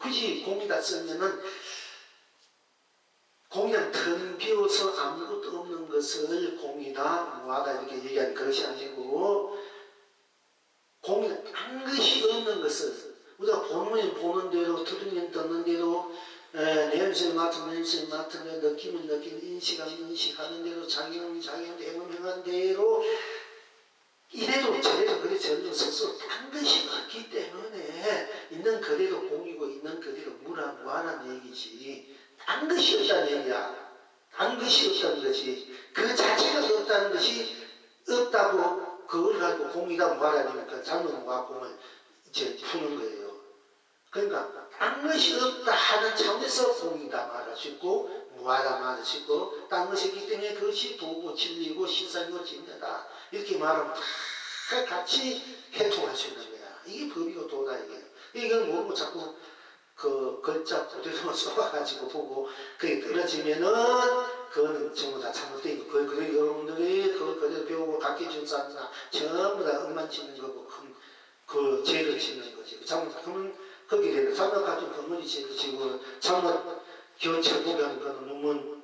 굳이 공이다 쓰면은 공이란 텅 비어서 아무것도 없는 것을 공이다 무하다 이렇게 얘기하는 것이 아니고 공이란 딴 것이 없는 것을 우리가 보는 대로 들으면 듣는 대로 냄새 맡으면 냄새 맡은 대로 느끼면 느끼는 인식하면 인식하는 대로 장애는 행하는 대로 이래도 저래도 그래 저래도 스스로 딴 것이 없기 때문에 있는 그대로 공이고 있는 그대로 무한한 얘기지 딴 것이 없다는 얘기야. 딴 것이 없다는 것이 그 자체가 없다는 것이 없다고 그걸 가지고 공이다 무한하니까 잘못 무한공을 이제 푸는 거예요. 그러니까 딴 것이 없다 하는 차원에서 공이다 말할 수 있고 무하다 말할 수 있고 딴 것이 있기 때문에 그것이 도고 진리고 실상이고 진리다 이렇게 말하면 다 같이 해통할 수 있는 거야. 이게 법이고 도다 이게. 이걸 모르고 자꾸 그 글자 그대로만 써가지고 보고 그게 떨어지면은 그거는 전부 다 잘못된 거. 그걸 여러분들이 그걸 그대로 배우고 가르쳐준 사람이나 전부 다 엉망치는 거고 그 죄를 짓는 거지. 잘못하면 거기에 대해서 잘못 가지고 건물이 지고 잘못 교체 보면 그거는 너무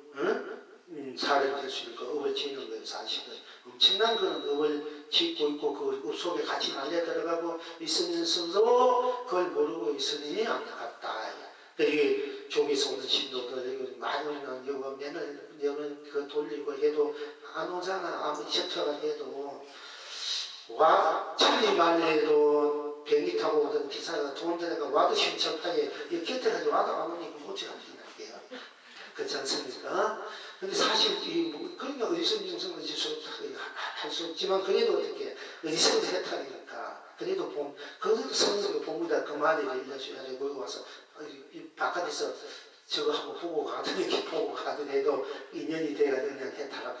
사례가 될 수 있는 거 업을 짓는 거예요. 사실은 엄청난 그런 업을 짓고 있고 그 업 속에 같이 말려 들어가고 있으면서도 그걸 모르고 있으니 안타깝다. 이게 조기서 오는 신도들 많이 오는 여거 맨날 그 돌리고 해도 안 오잖아. 아무리 셔터가 해도 와 천리 말해도 비행기 타고 오던 기사가 돈 들어가 와도 신청하게 이 곁에 가지고 와도 안 오니까 못지 않겠냐. 그렇지 않습니까? 근데 사실 그러니까 어디서 인성을 할수 없지만 그래도 어떻게 어디서도 해탈이니까 그래도 그래도 성경의 본보다 그 말을 일러줘야 되고 거기 와서 바깥에서 저거 한번 보고 가든 이렇게 보고 가더라도 인연이 돼야 그냥 해탈하고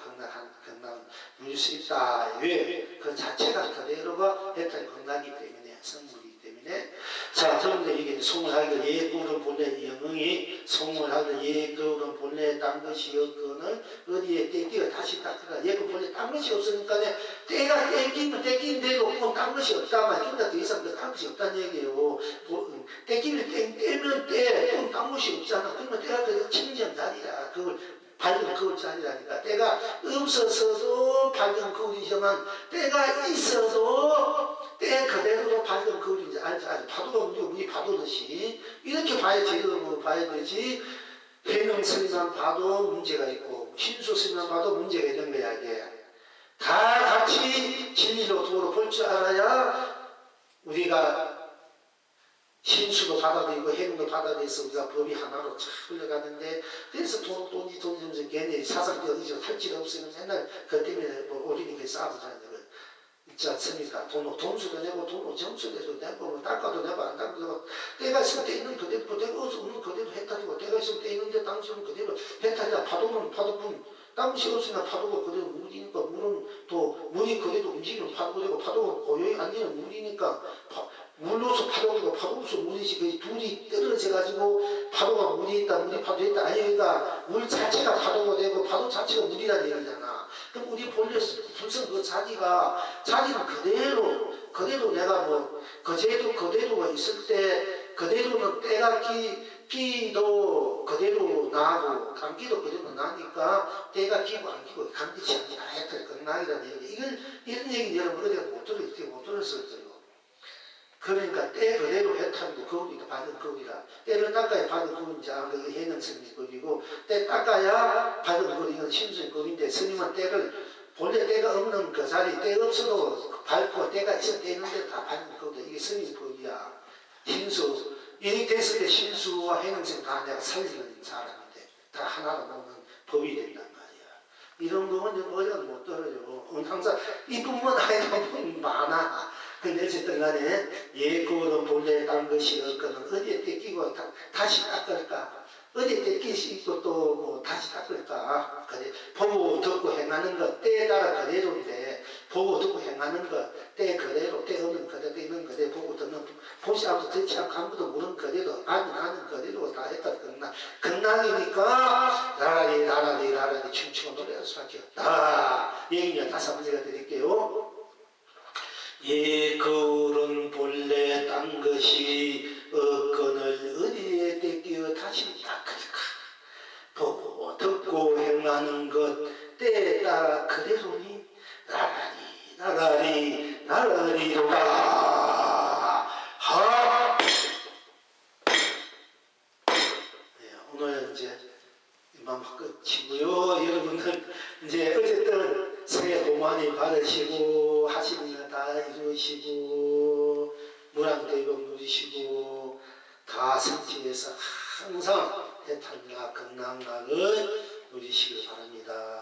건강 누릴 수 있다. 왜? 그 자체가 그대로가 해탈 건강이기 때문에 성물이기 때문에 자 그런데 이게 송을하기를 예구는 본래 영흥이 송을하기를 예구는 본래 딴 것이 없거늘 어디에 떼기가 다시 닦으라. 예구 본래 딴 것이 없으니까 때가 떼기면 되고 딴 것이 없다만 좀더 이상 딴 것이 없다는 얘기예요. 떼기를 떼면 딴 것이 없잖아. 그러면 때가 그 청정 자리야. 그걸 밝은 거울 자리라니까. 때가 없어서도 밝은 거울이지만 때가 있어도 때 그대로도 밝은 거울인지 알지. 파도가 우리 파도듯이 이렇게 봐야 제대로 봐야 되지. 해명스만 봐도 문제가 있고 신수스만 봐도 문제가 있는 거야. 이게 다 같이 진리로 도로 볼 줄 알아야 우리가 신수도 받아들이고 해명도 받아들여서 우리가 법이 하나로 쫙 흘러가는데 그래서 돈이 좀 괜히 사상적 의지가 할질 없으면 맨날 그 때문에 뭐 어린이가 싸우잖아요. 있지 않습니까? 돈수도 내고 돈으로 점수도 내고 닦아도 내고 안 닦아도 내고 때가 있으면 때 있는 그대로 때가 없으면 그대로 해탈이고 때가 있으면 때 있는데 당시는 그대로 해탈이다. 파도는 파도뿐 땅시 없으면 파도가 그대로 물이니까 물은 또 물이 그대로 움직이는 파도가 되고 파도가 고요히 앉는 물이니까 물로서 파도가 파도로서 물이지 그 둘이 떨어져가지고 파도가 물이 있다 물이 파도 있다 아니니까 물 자체가 파도가 되고 파도 자체가 물이라는 얘기잖아. 그럼 우리 본래 분성 그 자리는 그대로 내가 뭐 그제도 그대로가 있을 때 그대로는 때가 기도 그대로 나고 감기도 그대로 나니까 때가 기고 안 기고 감기치 않냐 했더니 건강이라는 얘기 이런 얘기 여러분 어디가 못 들었을 거예요. 그러니까 때 그대로 해탈도 거울이다 받은 거울이라 때를 닦아야 받은 거울인지 안 그게 해능스님의 거울이고 때 닦아야 받은 거울 이건 신수의 거울인데 스님은 때를 본래 때가 없는 그 자리 때 없어도 밟고 때가 있어도 때 있는데 다 밟는 거울이다. 이게 스님의 거울이야. 신수 일이 됐을 때 신수와 해능스님 다 내가 살리는 사람인데 다 하나로 보면 법이 된단 말이야. 이런 거는 어디가 못 떨어져. 항상 이뿐만 아니라 많아. 근데 어쨌든 간에 예고는 본래 딴 것이 없거든 어디에 떼끼고 다시 닦을까 어디에 떼낄 수 있고 또 뭐 다시 닦을까 그래 보고 듣고 행하는 것 때에 따라 그대로인데 보고 듣고 행하는 것 때 그대로 때 없는 그대로 때 있는 그대로 보고 듣는 보시 아무도 듣지 않고 아무도 모르는 그대로 아는 그대로 다 했다 극락이니까 나라리 춤추고 노래할 수밖에 없다. 얘기는 다시 한번 제가 드릴게요. 예거울은 본래 딴 것이 없거늘 어디에 떼끼어 다시 닦을까 보고 듣고 행하는 것 때에 따라 그대로니 나라리로가 네, 오늘 이제 이만 끝이고요. 여러분들 이제 어쨌든 새해 복 많이 받으시고 하시는 다 이루시고 무량대복 누리시고 다 상태에서 항상 해탈과 건강락을 누리시길 바랍니다.